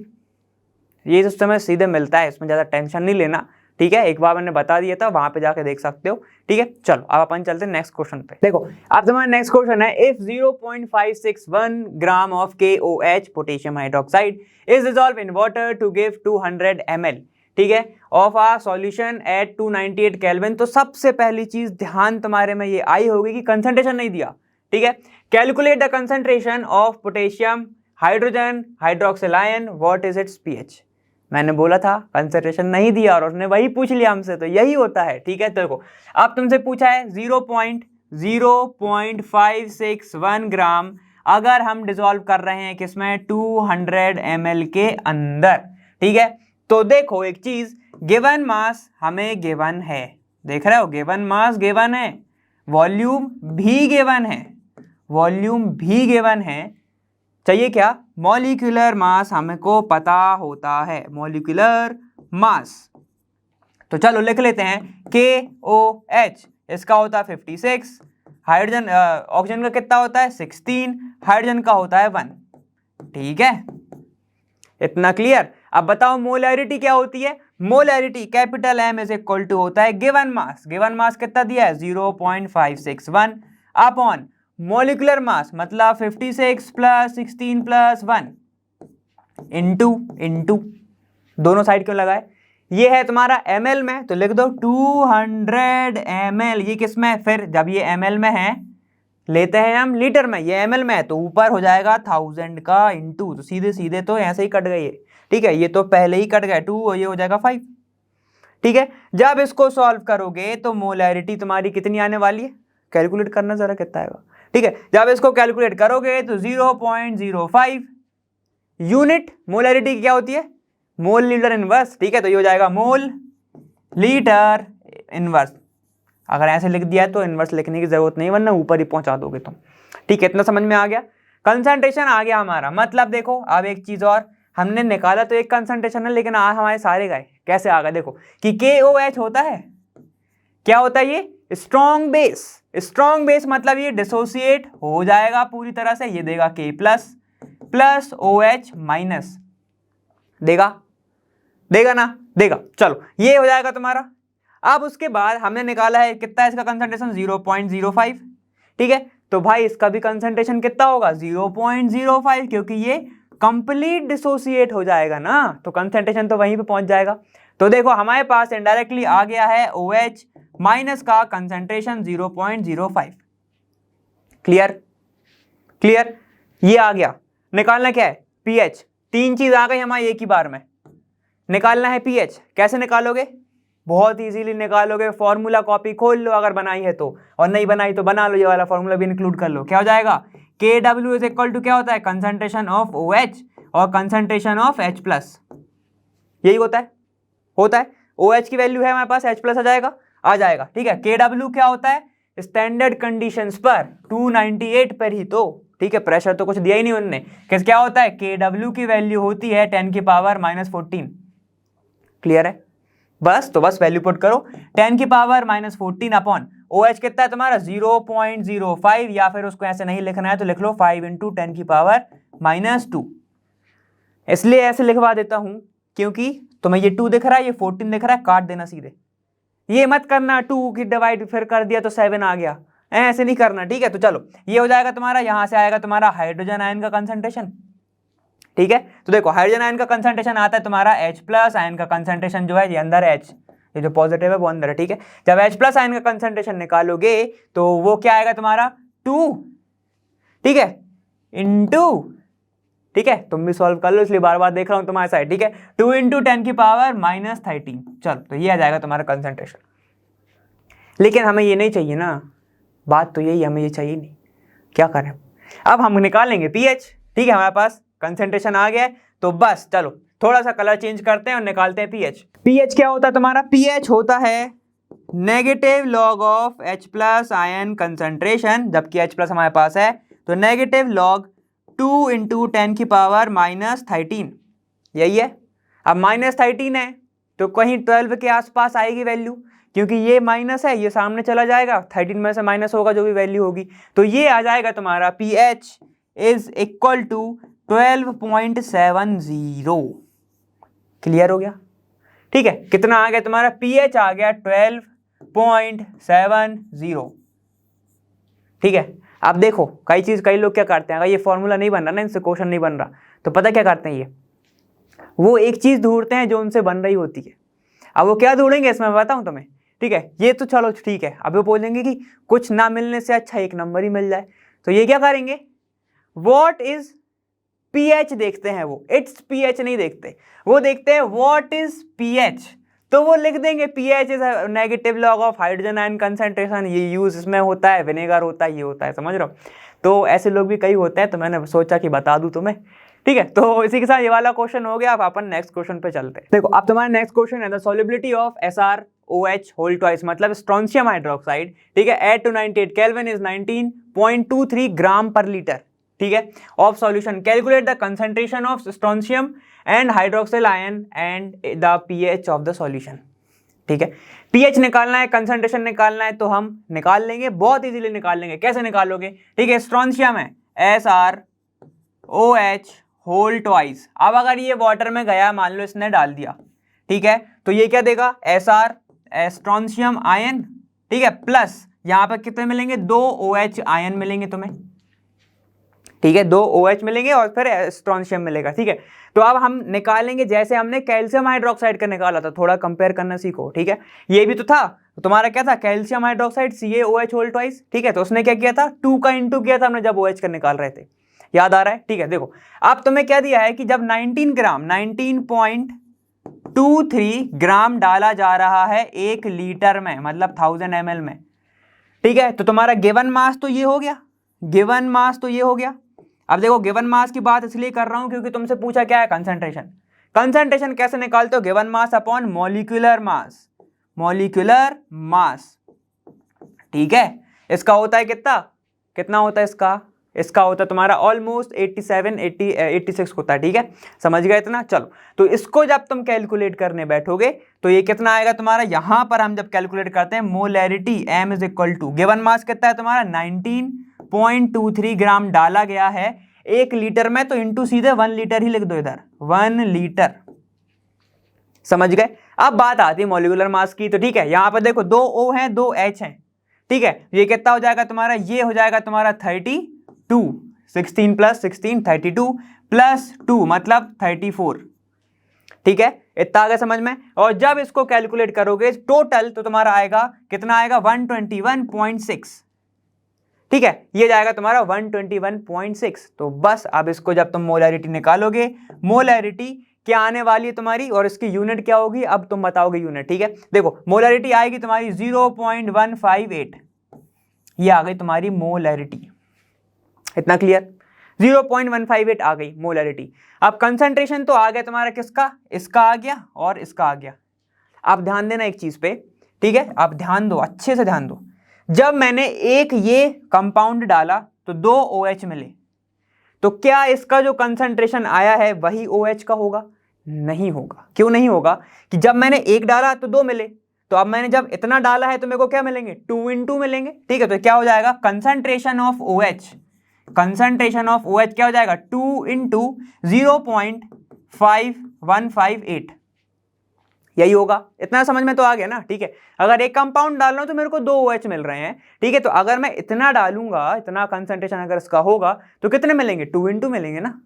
S1: ये सिस्टम में सीधे मिलता है, इसमें ज्यादा टेंशन नहीं लेना। ठीक है, एक बार मैंने बता दिया था, वहां पे जाके देख सकते हो। ठीक है, चलो अब अपन चलते हैं नेक्स्ट क्वेश्चन पे। देखो अब तुम्हारा नेक्स्ट क्वेश्चन है, if 0.561 gram of KOH potassium hydroxide is dissolve in water to give 200 ml, ठीक है, of a solution at 298 kelvin. तो सबसे पहली चीज ध्यान तुम्हारे में ये आई होगी कि कंसंट्रेशन नहीं दिया। ठीक है, calculate the concentration of potassium hydrogen hydroxyl ion, what is it's pH. मैंने बोला था कंसंट्रेशन नहीं दिया और उसने वही पूछ लिया हमसे, तो यही होता है। ठीक है, तो देखो अब तुमसे पूछा है 0.561 ग्राम अगर हम डिसॉल्व कर रहे हैं किसमें 200 ml के अंदर। ठीक है, तो देखो एक चीज, गिवन मास हमें गिवन है, देख रहे हो, गिवन मास गिवन है, वॉल्यूम भी गिवन है, वॉल्यूम भी गिवन है। चाहिए क्या, मॉलिक्यूलर मास हमको पता होता है, मॉलिक्यूलर मास। तो चलो लिख लेते हैं KOH, इसका होता है 56, हाइड्रोजन ऑक्सीजन का कितना होता है 16, हाइड्रोजन का होता है 1। ठीक है, इतना क्लियर। अब बताओ मोलैरिटी क्या होती है, molarity capital M is equal to होता है गिवन मास, गिवन मास कितना दिया है 0.561 अपॉन मॉलिक्यूलर मास मतलब 56 प्लस 16 प्लस 1 इंटू दोनों साइड क्यों लगाए, ये है तुम्हारा ml में, तो लिख दो 200 ml। ये किस में, फिर जब ये ml में है लेते हैं हम लीटर में, ये ml में है तो ऊपर हो जाएगा 1000 का इंटू, तो सीधे सीधे तो ऐसे ही कट गए। ठीक है, ये तो पहले ही कट गए 2 और ये हो जाएगा 5। ठीक है, जब इसको सॉल्व करोगे तो मोलैरिटी तुम्हारी कितनी आने वाली है, कैलकुलेट करना जरा कितना आएगा। ठीक है, जब इसको कैलकुलेट करोगे तो 0.05 यूनिट मोलैरिटी क्या होती है, मोल लीटर इनवर्स। ठीक है, तो ये हो जाएगा मोल लीटर इनवर्स। अगर ऐसे लिख दिया तो इनवर्स लिखने की जरूरत नहीं, वरना ऊपर ही पहुंचा दोगे तुम। ठीक है, इतना समझ में आ गया। कंसंट्रेशन आ गया हमारा, मतलब देखो अब एक चीज और, हमने निकाला तो एक कंसंट्रेशन है, लेकिन आज हमारे सारे गए। कैसे आ गए, देखो कि KOH होता है, क्या होता है ये, स्ट्रॉन्ग बेस। स्ट्रॉन्ग बेस मतलब ये डिसोसिएट हो जाएगा पूरी तरह से, ये देगा K प्लस OH माइनस, देगा ना, देगा। चलो ये हो जाएगा तुम्हारा। अब उसके बाद हमने निकाला है कितना है इसका कंसंट्रेशन 0.05। ठीक है, तो भाई इसका भी कंसंट्रेशन कितना होगा 0.05, क्योंकि ये कंप्लीट डिसोसिएट हो जाएगा ना, तो कंसंट्रेशन तो वहीं पे पहुंच जाएगा। तो देखो हमारे पास इनडायरेक्टली आ गया है OH माइनस का कंसंट्रेशन 0.05। क्लियर, ये आ गया। निकालना क्या है pH, तीन चीज आ गई हमारी एक ही बार में। निकालना है pH, कैसे निकालोगे, बहुत इजीली निकालोगे, फॉर्मूला कॉपी खोल लो अगर बनाई है तो, और नहीं बनाई तो बना लो, ये वाला फॉर्मूला भी इंक्लूड कर लो। क्या हो जाएगा KW इज इक्वल टू क्या होता है, कंसंट्रेशन ऑफ OH और कंसंट्रेशन ऑफ H प्लस, यही होता है। होता है, OH की वैल्यू है हमारे पास H+ आ जाएगा, ठीक है। KW क्या होता है, स्टैंडर्ड कंडीशंस पर 298 पर ही, तो ठीक है, प्रेशर तो कुछ दिया ही नहीं उन्होंने। क्या होता है, KW की वैल्यू होती है 10⁻⁻14। क्लियर है, बस तो बस वैल्यू पुट करो 10⁻⁻14 अपॉन OH कितना है तुम्हारा 0.05, या फिर उसको ऐसे नहीं लिखना है तो लिख लो 5 × 10⁻⁻2। इसलिए ऐसे लिखवा देता हूं क्योंकि तुम्हें ये 2 दिख रहा है, ये 14 दिख रहा है, काट देना सीधे। ये मत करना 2 की डिवाइड फिर कर दिया तो 7 आ गया, ऐसे नहीं करना, ठीक है। तो चलो ये हो जाएगा तुम्हारा, यहां से आएगा तुम्हारा हाइड्रोजन आयन का कंसंट्रेशन, ठीक है। तो देखो हाइड्रोजन आयन का कंसंट्रेशन आता है तुम्हारा H+ आयन का कंसंट्रेशन जो है ये अंदर है, H, ये जो पॉजिटिव है वो अंदर है, ठीक है। जब H+ आयन का कंसंट्रेशन निकालोगे तो वो क्या आएगा तुम्हारा 2, ठीक है, इनटू, ठीक है, तुम भी सॉल्व कर लो इसलिए बार बार देख रहा हूं तुम्हारे साइड, ठीक है, 2 × 10⁻⁻13। चलो तो ये आ जाएगा तुम्हारा कंसंट्रेशन। लेकिन हमें ये नहीं चाहिए ना, बात तो यही, हमें ये चाहिए नहीं, क्या करें। अब हम निकालेंगे pH, ठीक है, हमारे पास कंसंट्रेशन आ गया है, तो बस चलो थोड़ा सा कलर चेंज करते हैं और निकालते हैं pH। pH क्या होता है तुम्हारा, pH होता है negative log of H+ ion concentration, जबकि H+ हमारे पास है तो नेगेटिव लॉग 2 × 10⁻⁻13, यही है। अब -13 है तो कहीं 12 के आसपास आएगी वैल्यू, क्योंकि ये माइनस है, ये सामने चला जाएगा, 13 में से माइनस होगा जो भी वैल्यू होगी, तो ये आ जाएगा तुम्हारा pH is equal to 12.70। Clear हो गया, ठीक है। कितना आ गया तुम्हारा pH आ गया 12.70, ठीक है। अब देखो कई लोग क्या करते हैं, अगर ये फॉर्मूला नहीं बन रहा ना, इनसे क्वेश्चन नहीं बन रहा, तो पता क्या करते हैं, ये वो एक चीज ढूंढते हैं जो उनसे बन रही होती है। अब वो क्या ढूंढेंगे इसमें मैं बताऊं तुम्हें, ठीक है, ये तो चलो ठीक है। अब वो बोलेंगे कि कुछ ना मिलने से अच्छा एक नंबर ही मिल जाए, तो ये क्या करेंगे, व्हाट इज pH देखते हैं, वो इट्स pH नहीं देखते, वो देखते हैं व्हाट इज pH, तो वो लिख देंगे pH is negative log of hydrogen ion concentration. ये यूज इसमें होता है, विनेगर होता है, ये होता है, समझ रहे हो। तो ऐसे लोग भी कई होते हैं, तो मैंने सोचा कि बता दूं तुम्हें, ठीक है। तो इसी के साथ ये वाला क्वेश्चन हो गया। अब अपन नेक्स्ट क्वेश्चन पे चलते हैं। देखो अब तुम्हारा नेक्स्ट क्वेश्चन है the solubility of SrOH whole twice, मतलब स्ट्रोंशियम हाइड्रोक्साइड, ठीक है, एट 298 केल्विन इज 19.23 ग्राम पर लीटर, ठीक है, of solution. Calculate the concentration of strontium and hydroxyl ion and the pH of the solution, ठीक है। pH निकालना है, कंसंट्रेशन निकालना है, तो हम निकाल लेंगे, बहुत इजीली निकाल लेंगे। कैसे निकालोगे, ठीक है, स्ट्रोंशियम है SrOH होल ट्वाइस। अब अगर ये वाटर में गया, मान लो इसने डाल दिया, ठीक है, तो ये क्या देगा, स्ट्रोंशियम आयन, ठीक है, प्लस यहां पर कितने मिलेंगे, 2 OH आयन मिलेंगे तुम्हें, ठीक है, 2 OH मिलेंगे और फिर स्ट्रोंशियम मिलेगा, ठीक है। तो अब हम निकालेंगे जैसे हमने कैल्शियम हाइड्रोक्साइड का निकाला था, थोड़ा कंपेयर करना सीखो, ठीक है। ये भी तो था, तो तुम्हारा क्या था, calcium hydroxide CaOH whole twice, ठीक है। तो उसने क्या किया था, 2 का इंटू किया था हमने जब OH का निकाल रहे थे, याद आ रहा है, ठीक है। देखो अब तुम्हें क्या दिया है कि जब 19.23 ग्राम डाला जा रहा है 1 लीटर में, मतलब 1000 ml में, ठीक है, तो तुम्हारा गिवन मास तो ये हो गया, गिवन मास तो ये हो गया। अब देखो गिवन मास की बात इसलिए कर रहा हूं क्योंकि तुमसे पूछा क्या है, कंसंट्रेशन। कंसंट्रेशन कैसे निकालते हो, given mass upon molecular mass, molecular mass, ठीक है। इसका होता है कितना होता है इसका होता है तुम्हारा ऑलमोस्ट 86 होता है, ठीक है, समझ गए इतना। चलो तो इसको जब तुम कैलकुलेट करने बैठोगे तो ये कितना आएगा तुम्हारा, यहां पर हम जब कैलकुलेट करते हैं molarity m is equal to, given mass कितना है तुम्हारा 19.23 ग्राम डाला गया है 1 लीटर में, तो इंटू सीधे 1 लीटर ही लिख दो इधर, 1 लीटर, समझ गए। अब बात आती है मॉलिक्यूलर मास की, तो ठीक है, यहां पर देखो 2 O हैं 2 H हैं, ठीक है, ये कितना हो जाएगा तुम्हारा, ये हो जाएगा तुम्हारा 32, 16 + 16 32 + 2 मतलब 34, ठीक है, इतना आ गया समझ में। और जब इसको कैलकुलेट करोगे टोटल तो तुम्हारा आएगा कितना आएगा, 121.6, ठीक है, ये जाएगा तुम्हारा 121.6। तो बस अब इसको जब तुम मोलैरिटी निकालोगे, मोलैरिटी क्या आने वाली है तुम्हारी और इसकी यूनिट क्या होगी, अब तुम बताओगे यूनिट, ठीक है। देखो मोलैरिटी आएगी तुम्हारी 0.158, ये आ गई तुम्हारी मोलैरिटी, इतना क्लियर, 0.158 आ गई मोलैरिटी। अब कंसंट्रेशन तो आ गया तुम्हारा किसका, इसका आ गया और इसका आ गया, आप ध्यान देना एक चीज पे, ठीक है, आप ध्यान दो, अच्छे से ध्यान दो। जब मैंने एक ये कंपाउंड डाला तो 2 OH मिले, तो क्या इसका जो कंसंट्रेशन आया है वही OH का होगा? नहीं होगा। क्यों नहीं होगा? कि जब मैंने एक डाला तो 2 मिले, तो अब मैंने जब इतना डाला है तो मेरे को क्या मिलेंगे? 2 × मिलेंगे, ठीक है। तो क्या हो जाएगा? Concentration of OH, concentration of OH क्या हो जाएगा? 2 × 0.5158, यही होगा। इतना समझ में तो आ गया ना, ठीक है। अगर एक कंपाउंड डाल रहा हूं तो मेरे को 2 OH मिल रहे हैं, ठीक है। तो अगर मैं इतना डालूंगा, इतना कंसंट्रेशन अगर इसका होगा तो कितने मिलेंगे? 2 × मिलेंगे ना।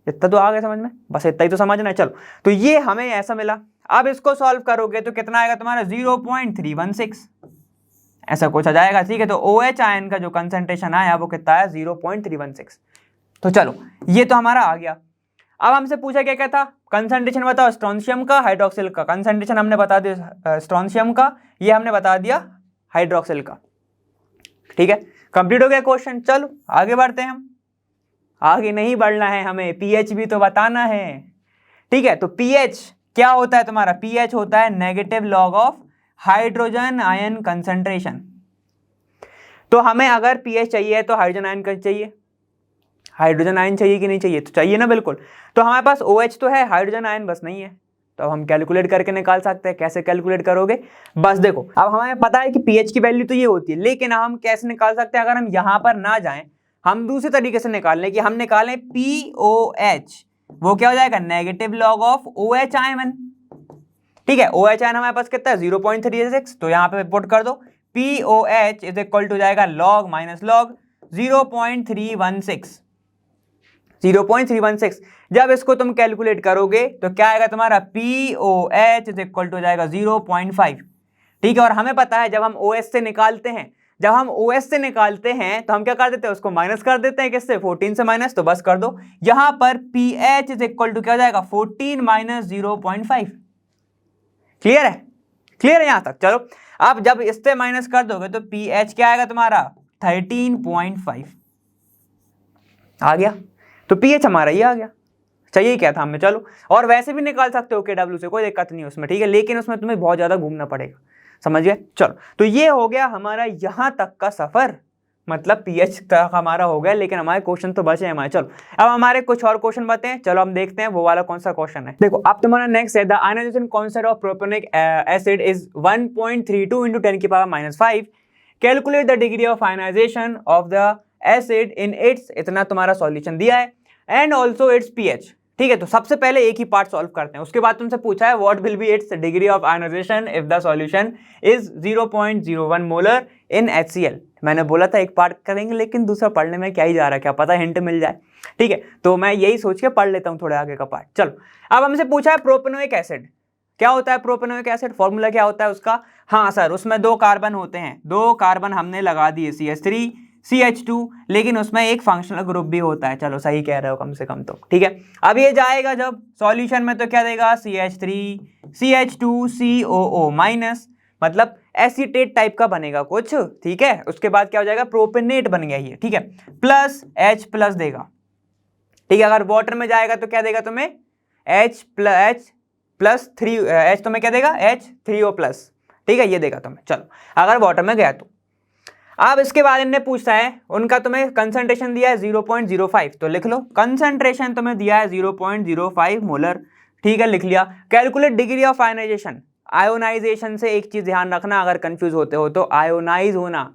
S1: इतना तो आ गया समझ में, बस इतना ही तो समझना है। चलो, तो ये हमें ऐसा मिला। अब इसको सॉल्व करोगे तो कितना आएगा तुम्हारा? 0.316, ऐसा कुछ आ जाएगा, ठीक है। तो OH आयन का जो कंसंट्रेशन आया वो कितना आया? 0.316। तो चलो, ये तो हमारा आ गया। अब हमसे पूछा क्या क्या था? कंसंट्रेशन बताओ स्ट्रोंशियम का, हाइड्रोक्सिल का। कंसंट्रेशन हमने बता दिया स्ट्रोंशियम का, ये हमने बता दिया हाइड्रोक्सिल का, ठीक है। कंप्लीट हो गया क्वेश्चन। चलो आगे बढ़ते हैं हम। आगे नहीं बढ़ना है हमें, pH भी तो बताना है, ठीक है। तो pH क्या होता है तुम्हारा? pH होता है negative log of hydrogen ion concentration. तो हमें अगर pH चाहिए तो हाइड्रोजन आयन का चाहिए, हाइड्रोजन आयन चाहिए कि नहीं चाहिए? तो चाहिए ना, बिल्कुल। तो हमारे पास OH तो है, हाइड्रोजन आयन बस नहीं है, तो अब हम कैलकुलेट करके निकाल सकते हैं। कैसे कैलकुलेट करोगे? बस देखो, अब हमें पता है कि pH की वैल्यू तो ये होती है, लेकिन हम कैसे निकाल सकते हैं? अगर हम यहां पर ना जाएं, हम दूसरे तरीके से निकाल लें कि हम निकालें POH, वो क्या हो जाएगा? Negative log of OH ion, ठीक है। OH आयन हमारे पास कितना है? 0.36, तो यहां पे पुट कर दो। POH इज इक्वल टू जाएगा लॉग माइनस लॉग 0.316, 0.316। जब इसको तुम कैलकुलेट करोगे तो क्या आएगा तुम्हारा? POH इज इक्वल टू जाएगा 0.5, ठीक है। और हमें पता है जब हम OH से निकालते हैं, जब हम OH से निकालते हैं तो हम क्या कर देते हैं? उसको माइनस कर देते हैं। किससे? 14 से माइनस, तो बस कर दो। यहां पर pH इज इक्वल टू क्या हो जाएगा? 14 माइनस 0.5। क्लियर है? क्लियर है यहां तक? चलो, अब जब इससे माइनस कर दोगे तो pH क्या आएगा तुम्हारा? 13.5 आ गया। तो pH हमारा ये आ गया। चाहिए क्या था हमें? चलो, और वैसे भी निकाल सकते हो KW से, कोई दिक्कत नहीं है उसमें, ठीक है। लेकिन उसमें तुम्हें बहुत ज्यादा घूमना पड़ेगा, समझ गए? चलो, तो ये हो गया हमारा यहां तक का सफर, मतलब pH तक हमारा हो गया, लेकिन हमारे क्वेश्चन तो बचे हमारे। चलो, अब हमारे कुछ और क्वेश्चन बते हैं। चलो हम देखते हैं वो वाला कौन सा क्वेश्चन है। देखो, अब तुम्हारा नेक्स्ट है, the ionization constant of propanoic acid is 1.32 × 10⁻⁵। Calculate the degree of ionization of the acid in its, इतना तुम्हारा सॉल्यूशन दिया है, एंड ऑल्सो इट्स pH, ठीक है। तो सबसे पहले एक ही पार्ट सॉल्व करते हैं, उसके बाद तुमसे पूछा है what will be its degree of ionization if the solution is 0.01 molar in HCl। मैंने बोला था एक पार्ट करेंगे, लेकिन दूसरा पढ़ने में क्या ही जा रहा है, क्या पता हिंट मिल जाए, ठीक है। तो मैं यही सोच के पढ़ लेता हूं थोड़े आगे का पार्ट। चलो, अब हमसे पूछा है प्रोपेनोइक एसिड क्या होता है? प्रोपेनोइक एसिड फॉर्मूला क्या होता है उसका? हाँ सर, उसमें 2 कार्बन होते हैं, 2 कार्बन हमने लगा दिए CH3 CH2, लेकिन उसमें एक फंक्शनल ग्रुप भी होता है। चलो, सही कह रहे हो कम से कम तो, ठीक है। अब ये जाएगा जब सॉल्यूशन में तो क्या देगा? CH3 CH2 COO माइनस, मतलब एसीटेट टाइप का बनेगा कुछ, ठीक है। उसके बाद क्या हो जाएगा? प्रोपेनेट बन गया ये, ठीक है। प्लस H प्लस देगा, ठीक है। अगर वाटर में जाएगा तो क्या देगा तुम्हें? H प्लस 3 H तुम्हें क्या देगा? H3O प्लस, ठीक है, ये देगा तुम्हें। चलो, अगर वाटर में गया तो। अब इसके बाद इन्हें पूछता है, उनका तुम्हें कंसंट्रेशन दिया है 0.05, तो लिख लो कंसंट्रेशन तुम्हें दिया है 0.05 मोलर, ठीक है, लिख लिया। Calculate degree of ionization, ionization से एक चीज ध्यान रखना, अगर कंफ्यूज होते हो तो आयोनाइज होना,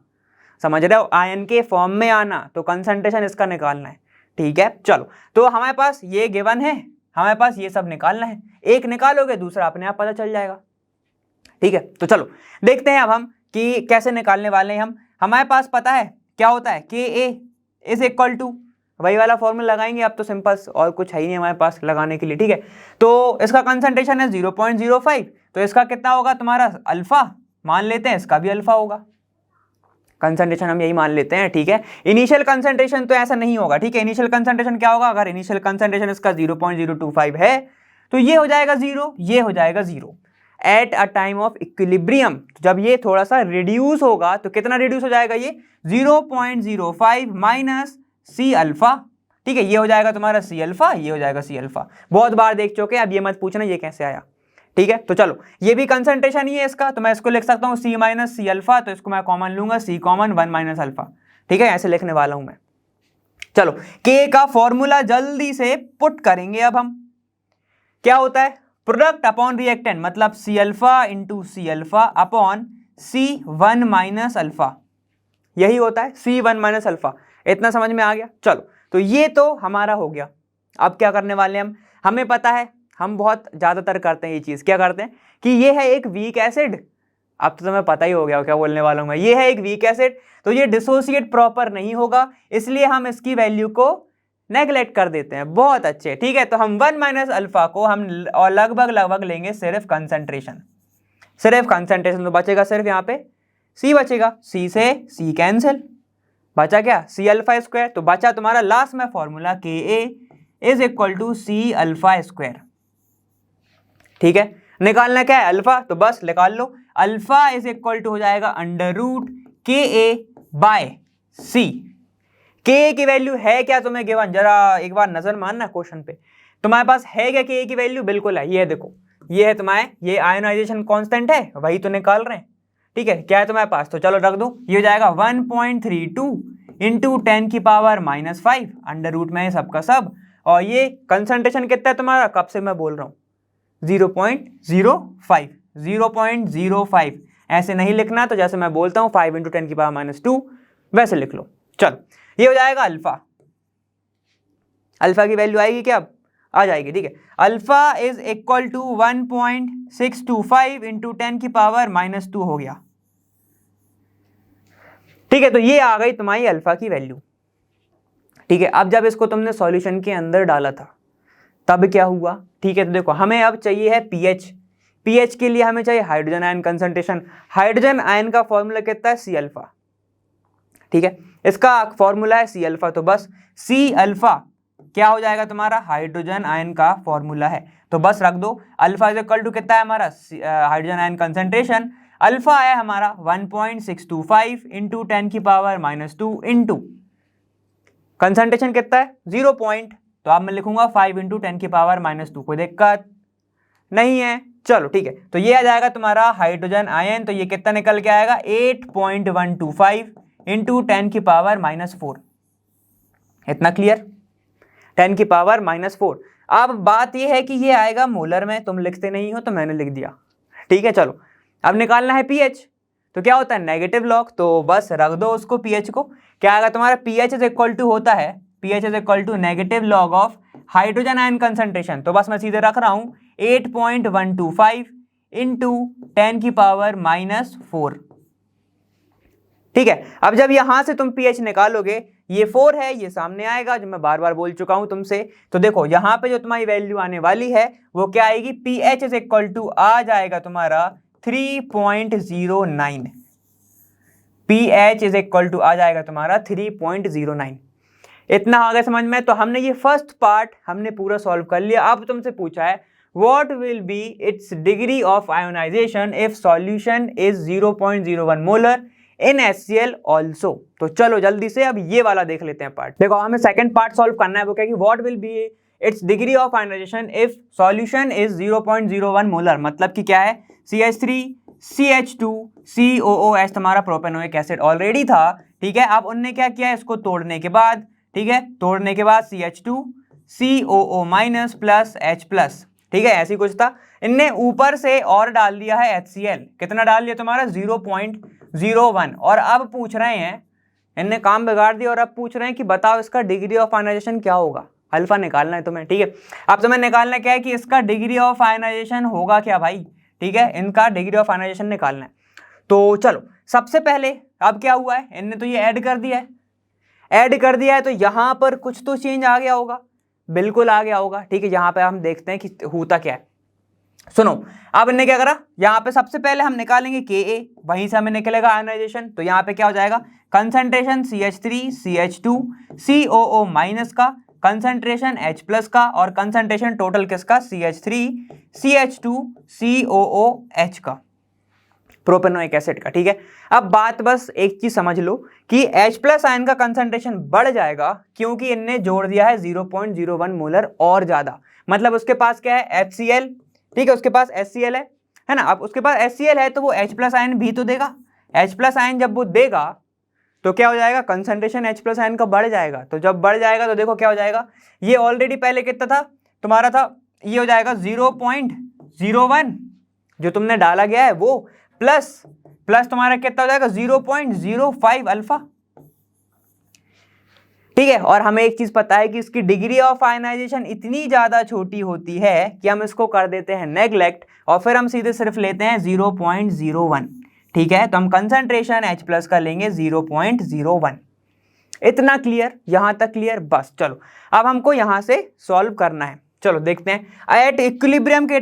S1: समझ रहे हो? आयन के फॉर्म में आना, तो कंसंट्रेशन इसका निकालना है, ठीक है। चलो, तो हमारे पास ये गिवन है, हमारे पास ये सब निकालना है। एक निकालोगे दूसरा अपने आप पता चल जाएगा, ठीक है। तो चलो देखते हैं अब हम कि कैसे निकालने वाले हैं हम। हमारे पास पता है क्या होता है? Ka इज इक्वल टू, वही वाला फॉर्मूला लगाएंगे। अब तो सिंपल, और कुछ है ही नहीं हमारे पास लगाने के लिए, ठीक है। तो इसका कंसंट्रेशन है 0.05, तो इसका कितना होगा तुम्हारा? अल्फा मान लेते हैं, इसका भी अल्फा होगा। कंसंट्रेशन हम यही मान लेते हैं, ठीक है। इनिशियल कंसंट्रेशन तो ऐसा नहीं होगा, ठीक है। इनिशियल कंसंट्रेशन क्या होगा? अगर इनिशियल कंसंट्रेशन इसका 0.025 है तो ये हो जाएगा 0, ये हो जाएगा 0 at a time of equilibrium. जब ये थोड़ा सा रिड्यूस होगा तो कितना रिड्यूस हो जाएगा? ये 0.05 माइनस C अल्फा, ठीक है। ये हो जाएगा तुम्हारा C अल्फा, ये हो जाएगा C अल्फा। बहुत बार देख चुके, अब ये मत पूछना ये कैसे आया, ठीक है। तो चलो ये भी कंसंट्रेशन ही है इसका, तो मैं इसको लिख सकता हूँ C माइनस सी अल्फा, तो इसको मैं कॉमन लूंगा, C कॉमन 1 माइनस अल्फा, ठीक है, ऐसे लिखने वाला हूं मैं। चलो K का फॉर्मूला जल्दी से पुट करेंगे। अब हम क्या होता है, प्रोडक्ट अपॉन रिएक्टेंट, मतलब C alpha into C alpha upon C1 minus alpha, यही होता है C1 माइनस अल्फा। इतना समझ में आ गया। चलो तो ये तो हमारा हो गया। अब क्या करने वाले हैं हम, हमें पता है, हम बहुत ज़्यादातर करते हैं ये चीज़, क्या करते हैं कि ये है एक वीक एसिड, अब तो तुम्हें पता ही हो गया क्या बोलने वाला हूँ मैं, ये है एक वीक एसिड, तो ये डिसोसिएट प्रॉपर नहीं होगा, इसलिए हम इसकी वैल्यू को नेगलेक्ट कर देते हैं। बहुत अच्छे, ठीक है। तो हम 1 माइनस अल्फा को हम और लगभग लेंगे सिर्फ कंसंट्रेशन, तो बचेगा सिर्फ यहाँ पे C बचेगा, C से C कैंसिल, बचा क्या C अल्फा स्क्वायर। तो बचा तुम्हारा लास्ट में formula KA is equal to C alpha square, ठीक है। निकालना क्या है, अल्फा, तो बस निकाल लो, अल्फा इज इक्वल टू हो जाएगा under root KA by C। KA की वैल्यू है क्या तुम्हें गिवन, जरा एक बार नजर मारना क्वेश्चन पे, तुम्हारे पास है क्या KA की वैल्यू, बिल्कुल है, ये देखो, ये है तुम्हारे, ये आयोनाइजेशन कांस्टेंट है, वही तो निकाल रहे हैं, ठीक है। क्या है तुम्हारे पास, तो चलो रख दो, ये हो जाएगा 1.32 इंटू 10 की पावर माइनस 5 अंडर रूट में सबका सब, और ये कंसंट्रेशन कितना है तुम्हारा, कब से मैं बोल रहा हूँ 0.05, ऐसे नहीं लिखना, तो जैसे मैं बोलता हूँ 5 इंटू 10 की पावर माइनस 2 वैसे लिख लो। चलो ये हो जाएगा अल्फा, अल्फा की वैल्यू आएगी क्या, अब आ जाएगी, ठीक है। Alpha is equal to 1.625 into 10 की पावर माइनस 2 हो गया, ठीक है। तो ये आ गई तुम्हारी अल्फा की वैल्यू, ठीक है। अब जब इसको तुमने सॉल्यूशन के अंदर डाला था तब क्या हुआ, ठीक है। तो देखो हमें अब चाहिए है पीएच, पीएच के लिए हमें चाहिए hydrogen ion concentration, hydrogen ion का फॉर्मूला कितना है C अल्फा, ठीक है, इसका फॉर्मूला है C अल्फा, तो बस C अल्फा क्या हो जाएगा तुम्हारा, हाइड्रोजन आयन का फॉर्मूला है, तो बस रख दो, अल्फा इज इक्वल टू कितना है हमारा हाइड्रोजन आयन कंसंट्रेशन, अल्फा है हमारा 1.625 इंटू 10 की पावर माइनस 2 इंटू कंसंट्रेशन कितना है 0. तो अब मैं लिखूंगा 5 इंटू 10 की पावर माइनस 2, कोई दिक्कत नहीं है। चलो ठीक है, तो ये आ जाएगा तुम्हारा हाइड्रोजन आयन, तो ये कितना निकल के आएगा 8.125 इंटू 10 की पावर माइनस 4, इतना क्लियर, 10 की पावर माइनस 4। अब बात ये है कि ये आएगा मोलर में, तुम लिखते नहीं हो तो मैंने लिख दिया, ठीक है। चलो अब निकालना है पीएच, तो क्या होता है नेगेटिव लॉग, तो बस रख दो उसको पीएच को, क्या आएगा तुम्हारा पीएच इज इक्वल टू होता है, pH is equal to negative log of hydrogen ion concentration, तो बस मैं सीधे रख रहा हूं 8.125 इंटू 10 की पावर माइनस 4, ठीक है। अब जब यहां से तुम पीएच निकालोगे, ये 4 है, ये सामने आएगा, जो मैं बार बार बोल चुका हूं तुमसे, तो देखो यहां पे जो तुम्हारी वैल्यू आने वाली है वो क्या आएगी, पीएच इज इक्वल टू आ जाएगा तुम्हारा 3.09, पीएच इज इक्वल टू आ जाएगा तुम्हारा 3.09। इतना आ गया समझ में। तो हमने ये फर्स्ट पार्ट हमने पूरा सॉल्व कर लिया। अब तुमसे पूछा है what will be its degree of ionization if solution is 0.01 molar in HCl also. तो चलो जल्दी से अब ये वाला देख लेते हैं पार्ट। देखो हमें सेकंड पार्ट सॉल्व करना है, वो क्या कि what will be its degree of ionization if solution is 0.01 molar, मतलब कि क्या है CH3 CH2 COOH तुम्हारा प्रोपेनोइक एसिड ऑलरेडी था, ठीक है। अब उनने क्या किया, इसको तोड़ने के बाद, ठीक है, तोड़ने के बाद CH2 COO minus plus H plus, ठीक है, ऐसी कुछ था। इनने ऊपर से और डाल दिया है HCl, कितना डाल दिया तुम्हारा 0.01, और अब पूछ रहे हैं, इनने काम बिगाड़ दिया और अब पूछ रहे हैं कि बताओ इसका डिग्री ऑफ आयोनाइजेशन क्या होगा, अल्फा निकालना है तुम्हें, ठीक है। अब तुम्हें निकालना क्या है कि इसका डिग्री ऑफ आयोनाइजेशन होगा क्या भाई, ठीक है, इनका डिग्री ऑफ आयोनाइजेशन निकालना है। तो चलो सबसे पहले अब क्या हुआ है, इनने तो ये ऐड कर दिया है, ऐड कर दिया है, तो यहां पर कुछ तो चेंज आ गया होगा, बिल्कुल आ गया होगा, ठीक है। यहां पे हम देखते हैं कि होता क्या है, सुनो। अब इन्हें क्या करा, यहां पे सबसे पहले हम निकालेंगे Ka, वहीं से हमें निकलेगा आयोनाइजेशन, तो यहां पे क्या हो जाएगा concentration CH3 CH2 COO minus का, कंसंट्रेशन H प्लस का, और कंसंट्रेशन टोटल किसका CH3 CH2 COOH का, प्रोपेनोइक एसिड का, ठीक है। अब बात बस एक चीज समझ लो कि H प्लस आयन का कंसंट्रेशन बढ़ जाएगा क्योंकि इनने जोड़ दिया है 0.01 मोलर और ज्यादा, मतलब उसके पास क्या है HCl ठीक है, उसके पास HCl है ना। अब उसके पास HCl है तो वो H प्लस आयन भी तो देगा। H प्लस आयन जब वो देगा तो क्या हो जाएगा, कंसंट्रेशन H प्लस आयन का बढ़ जाएगा। तो जब बढ़ जाएगा तो देखो क्या हो जाएगा, ये ऑलरेडी पहले कितना था तुम्हारा था, ये हो जाएगा 0.01 जो तुमने डाला गया है वो, प्लस तुम्हारा कितना हो जाएगा 0.05 अल्फा। ठीक है, और हमें एक चीज पता है कि इसकी डिग्री ऑफ आयनाइजेशन इतनी ज्यादा छोटी होती है कि हम इसको कर देते हैं नेग्लेक्ट और फिर हम सीधे सिर्फ लेते हैं 0.01। ठीक है, तो हम कंसंट्रेशन H प्लस का लेंगे 0.01। इतना क्लियर, यहां तक क्लियर। बस चलो अब हमको यहां से सॉल्व करना है। चलो देखते हैं एट इक्विलिब्रियम के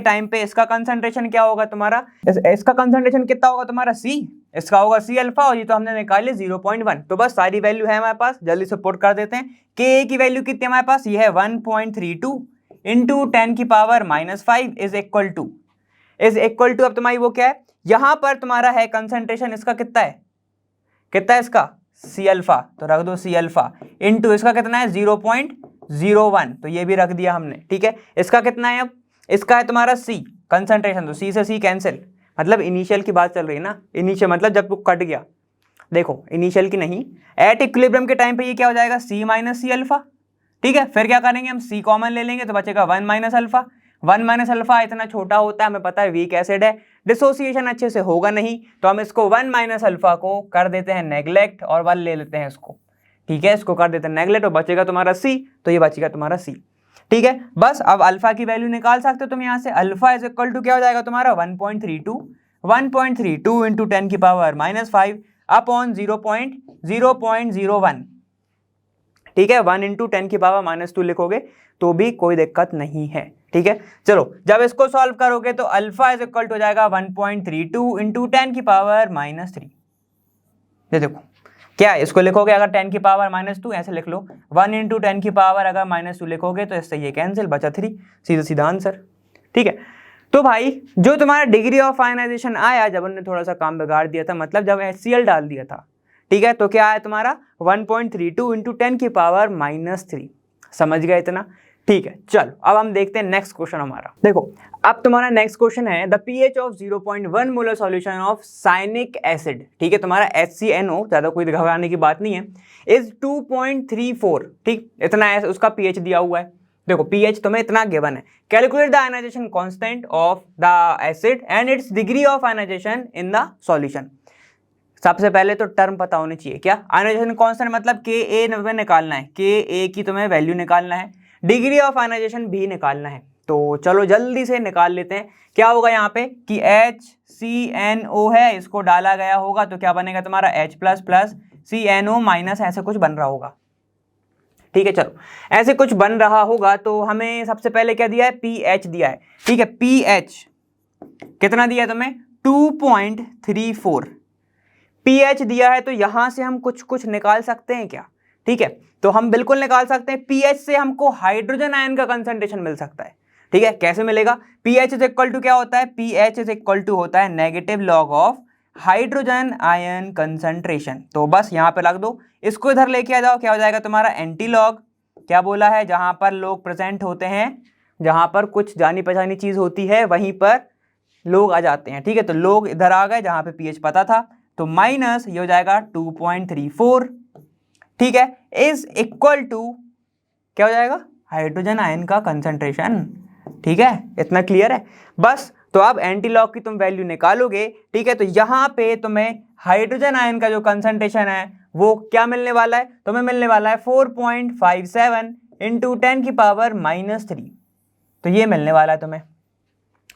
S1: टाइम पे इसका कंसंट्रेशन क्या होगा तुम्हारा, इसका कंसंट्रेशन कितना होगा तुम्हारा C, इसका होगा C अल्फा, और ये तो हमने निकाले 0.1। तो बस सारी वैल्यू है हमारे पास, जल्दी से पुट कर देते हैं। Ka की वैल्यू कितनी है हमारे पास, ये है 1.32 इंटू 10 की पावर -5 इज इक्वल टू अब तुम्हारी वो क्या है, यहां पर तुम्हारा है कंसंट्रेशन इसका कितना है इसका C अल्फा, तो रख दो C अल्फा इंटू इसका कितना है 0.01, तो ये भी रख दिया हमने। ठीक है, इसका कितना है, अब इसका है तुम्हारा C कंसंट्रेशन, तो C से C कैंसिल, मतलब इनिशियल की बात चल रही है ना, इनिशियल मतलब जब वो कट गया, देखो इनिशियल की नहीं, एट इक्विलिब्रियम के टाइम पे ये क्या हो जाएगा C माइनस C अल्फा। ठीक है, फिर क्या करेंगे हम C कॉमन ले लेंगे तो बचेगा 1 माइनस अल्फा। 1 माइनस अल्फा इतना छोटा होता है, हमें पता है वीक एसिड है, डिसोसिएशन अच्छे से होगा नहीं, तो हम इसको 1 माइनस अल्फा को कर देते हैं नेग्लेक्ट और 1 ले लेते हैं इसको। ठीक है, इसको कर देते हैं नेग्लेक्ट और बचेगा तुम्हारा C, तो ये बचेगा तुम्हारा C। ठीक है, बस अब अल्फा की वैल्यू निकाल सकते हो तुम यहाँ से, अल्फा इज इक्वल टू क्या हो जाएगा तुम्हारा 1.32 इंटू 10 की पावर -5 अपॉन 0.01। ठीक है, 1 इंटू 10 की पावर -2 लिखोगे तो भी कोई दिक्कत नहीं है। ठीक है, चलो जब इसको सॉल्व करोगे तो अल्फा इज इक्वल टू हो जाएगा 1.32 इंटू 10 की पावर -3। ये देखो क्या है, इसको लिखोगे अगर 10 की पावर -2 ऐसे लिख लो, 1 इंटू 10 की पावर अगर -2 लिखोगे तो इससे ये कैंसिल, बचा 3, सीधा आंसर। ठीक है, तो भाई जो तुम्हारा डिग्री ऑफ आयनाइजेशन आया जब उन्होंने थोड़ा सा काम बिगाड़ दिया था, मतलब जब HCl डाल दिया था, ठीक है, तो क्या आया तुम्हारा 1.32 इंटू 10 की पावर -3। समझ गए इतना। ठीक है, चलो अब हम देखते हैं नेक्स्ट क्वेश्चन हमारा। देखो अब तुम्हारा नेक्स्ट क्वेश्चन है the pH of 0.1 molar solution of cyanic acid. ठीक है, तुम्हारा HCNO, ज्यादा कोई घबराने की बात नहीं है, इज 2.34। ठीक, इतना है उसका pH दिया हुआ है। देखो pH तुम्हें इतना गिवन है, calculate the ionization constant of the acid and its degree of ionization in the solution. सबसे पहले तो टर्म पता होनी चाहिए, क्या आयनाइजेशन कांस्टेंट मतलब Ka में निकालना है, Ka की तुम्हें वैल्यू निकालना है, डिग्री ऑफ आयनाइजेशन भी निकालना है। तो चलो जल्दी से निकाल लेते हैं। क्या होगा यहाँ पे कि HCNO है, इसको डाला गया होगा तो क्या बनेगा तुम्हारा H plus plus CNO minus, ऐसे कुछ बन रहा होगा। ठीक है, चलो ऐसे कुछ बन रहा होगा तो हमें सबसे पहले क्या दिया है, pH दिया है। ठीक है, pH कितना दिया है तुम्हें 2.34 pH दिया है, तो यहां से हम कुछ निकाल सकते हैं क्या। ठीक है, तो हम बिल्कुल निकाल सकते हैं, pH से हमको हाइड्रोजन आयन का कंसंट्रेशन मिल सकता है। ठीक है, कैसे मिलेगा, pH इज इक्वल टू क्या होता है, pH इज इक्वल टू होता है negative log of hydrogen ion concentration. तो बस यहाँ पे रख दो, इसको इधर लेके आ जाओ, क्या हो जाएगा तुम्हारा एंटी लॉग। क्या बोला है, जहां पर लोग प्रेजेंट होते हैं, जहां पर कुछ जानी पहचानी चीज होती है वहीं पर लोग आ जाते हैं। ठीक है, तो लोग इधर आ गए जहां पे pH पता था, तो माइनस ये हो जाएगा 2.34। ठीक है, इज इक्वल टू क्या हो जाएगा, हाइड्रोजन आयन का कंसंट्रेशन। ठीक है, इतना क्लियर है। बस तो अब एंटी लॉग की तुम वैल्यू निकालोगे। ठीक है, तो यहां पे तुम्हें हाइड्रोजन आयन का जो कंसंट्रेशन है वो क्या मिलने वाला है, तुम्हें मिलने वाला है 4.57 इंटू 10 की पावर -3। तो ये मिलने वाला है तुम्हें।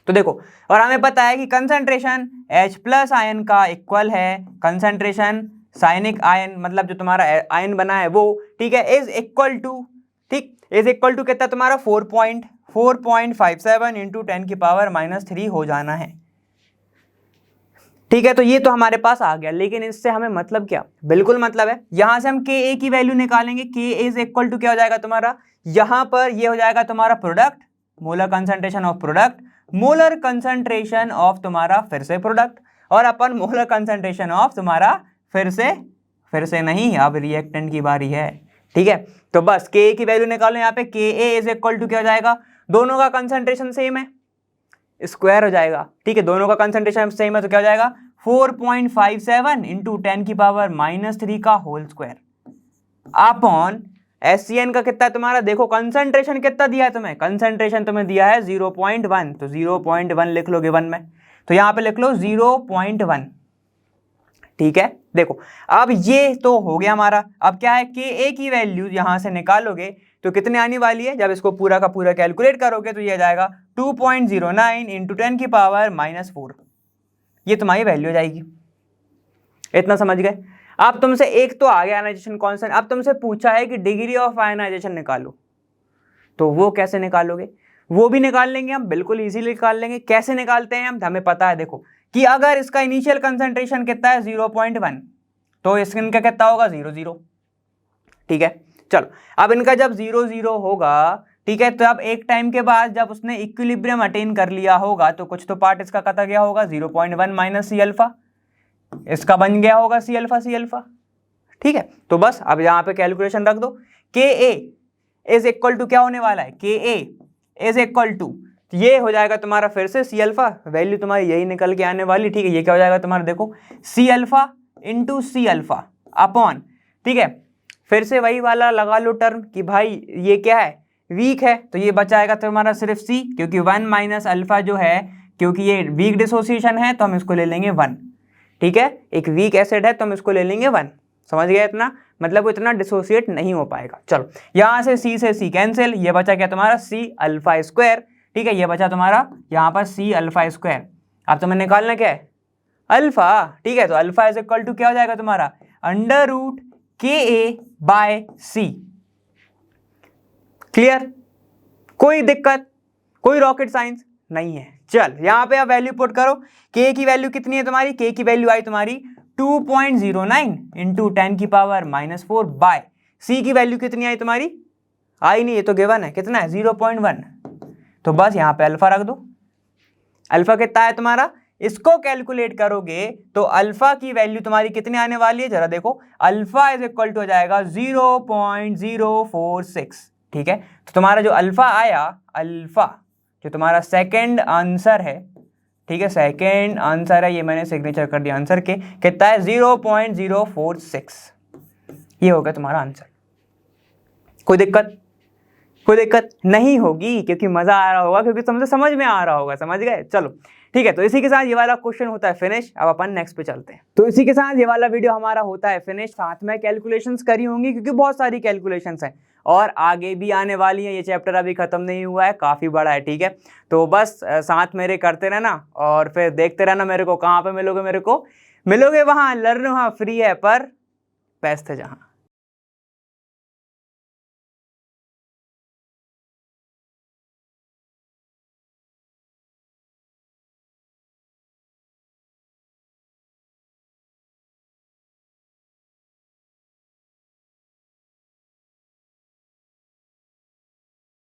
S1: तो देखो, और हमें पता है कि कंसंट्रेशन H प्लस आयन का इक्वल है कंसंट्रेशन साइनिक आयन, मतलब जो तुम्हारा आयन बना है वो। ठीक है, इज इक्वल टू, ठीक, इज इक्वल टू कितना तुम्हारा 4.57 इंटू 10 की पावर -3 हो जाना है। ठीक है, तो ये तो हमारे पास आ गया, लेकिन इससे हमें मतलब क्या, बिल्कुल मतलब है। यहां से हम Ka की वैल्यू निकालेंगे, Ka इज इक्वल टू क्या हो जाएगा तुम्हारा, यहां पर ये हो जाएगा तुम्हारा product, molar concentration of product, molar concentration of तुम्हारा फिर से प्रोडक्ट, और अपन मोलर कंसंट्रेशन ऑफ तुम्हारा फिर से नहीं, अब रिएक्टेंट की बारी है। ठीक है, तो बस Ka की वैल्यू निकालो, यहाँ पे Ka इज इक्वल टू क्या हो जाएगा दोनों का कंसंट्रेशन सेम है, स्क्वायर हो जाएगा। ठीक है, दोनों का कंसंट्रेशन सेम है तो क्या हो जाएगा 4.57 इंटू 10⁻³ का होल स्क्वायर अपॉन SCN का कितना है तुम्हारा, देखो कंसंट्रेशन कितना दिया है तुम्हें, कंसंट्रेशन तुम्हें दिया है 0.1, तो 0.1 लिख लोगे 1 में, तो यहां पे लिख लो 0.1। ठीक है, देखो अब ये तो हो गया हमारा। अब क्या है, Ka की वैल्यू यहां से निकालोगे तो कितने आने वाली है, जब इसको पूरा का पूरा कैलकुलेट करोगे तो ये आ जाएगा 2.09 इंटू 10⁻⁻4, ये तुम्हारी वैल्यू हो जाएगी। इतना समझ गए। अब तुमसे एक तो आ गया आयनाइजेशन कांस्टेंट, अब तुमसे पूछा है कि डिग्री ऑफ आयनाइजेशन निकालो, तो वो कैसे निकालोगे, वो भी निकाल लेंगे हम, बिल्कुल इजीली निकाल लेंगे। कैसे निकालते हैं हम, हमें पता है देखो कि अगर इसका इनिशियल कंसंट्रेशन कितना है 0.1, तो इनका कितना होगा 0.0। ठीक है, चलो अब इनका जब 0.0 होगा, ठीक है, तो अब एक टाइम के बाद जब उसने इक्विलिब्रियम अटेन कर लिया होगा तो कुछ तो पार्ट इसका कटा गया होगा, 0.1 माइनस सी अल्फा, इसका बन गया होगा सी अल्फा सी अल्फा। ठीक है, तो बस अब यहां पे कैलकुलेशन रख दो, के ए इज इक्वल टू क्या होने वाला है, के ए इज इक्वल टू, ये हो जाएगा तुम्हारा फिर से सी अल्फा, वैल्यू तुम्हारी यही निकल के आने वाली। ठीक है, ये क्या हो जाएगा तुम्हारा, देखो C alpha into C alpha upon, ठीक है, फिर से वही वाला लगा लो टर्म कि भाई ये क्या है, वीक है, तो ये बचाएगा तुम्हारा सिर्फ सी, क्योंकि 1 माइनस अल्फा जो है, क्योंकि ये वीक डिसोसिएशन है तो हम इसको ले लेंगे 1। ठीक है, एक वीक एसिड है तो हम इसको ले लेंगे 1। समझ गए इतना, मतलब वो इतना डिसोसिएट नहीं हो पाएगा। चलो यहां से सी कैंसिल, ये बचा क्या तुम्हारा सी अल्फा स्क्वायर। ठीक है, ये बचा तुम्हारा यहाँ पर सी अल्फा स्क्वायर। अब तुम्हें निकालना क्या है, अल्फा। ठीक है, तो अल्फा इज इक्वल टू क्या हो जाएगा तुम्हारा, √KA/C। क्लियर, कोई दिक्कत, कोई रॉकेट साइंस नहीं है। चल यहां पे आप वैल्यू पुट करो, K की वैल्यू कितनी है तुम्हारी, K की वैल्यू आई तुम्हारी 2.09 इंटू 10⁻⁻4 बाय C की वैल्यू कितनी आई तुम्हारी, आई नहीं, ये तो गिवन है, कितना है 0.1, तो बस यहां पे अल्फा रख दो। अल्फा कितना है तुम्हारा, इसको कैलकुलेट करोगे तो अल्फा की वैल्यू तुम्हारी कितनी आने वाली है, जरा देखो, अल्फा इज इक्वल टू हो जाएगा 0.046। ठीक है, तो तुम्हारा जो अल्फा आया, अल्फा जो तुम्हारा सेकंड आंसर है, ठीक है, सेकंड आंसर है, ये मैंने सिग्नेचर कर दिया आंसर के, कितना है 0.046, ये होगा तुम्हारा आंसर। कोई दिक्कत, कोई दिक्कत नहीं होगी, क्योंकि मजा आ रहा होगा, क्योंकि तुमसे समझ में आ रहा होगा। समझ गए, चलो ठीक है, तो इसी के साथ ये वाला क्वेश्चन होता है फिनिश। अब अपन नेक्स्ट पे चलते हैं। तो इसी के साथ ये वाला वीडियो हमारा होता है फिनिश। साथ में कैलकुलेशंस करी होंगी, क्योंकि बहुत सारी कैलकुलेशंस हैं और आगे भी आने वाली हैं। ये चैप्टर अभी खत्म नहीं हुआ है, काफी बड़ा है। ठीक है, तो बस साथ मेरे करते रहना और फिर देखते रहना मेरे को। कहाँ पे मिलोगे, मेरे को मिलोगे वहां, लर्न वहां फ्री है, पर बेस्ट है जहां।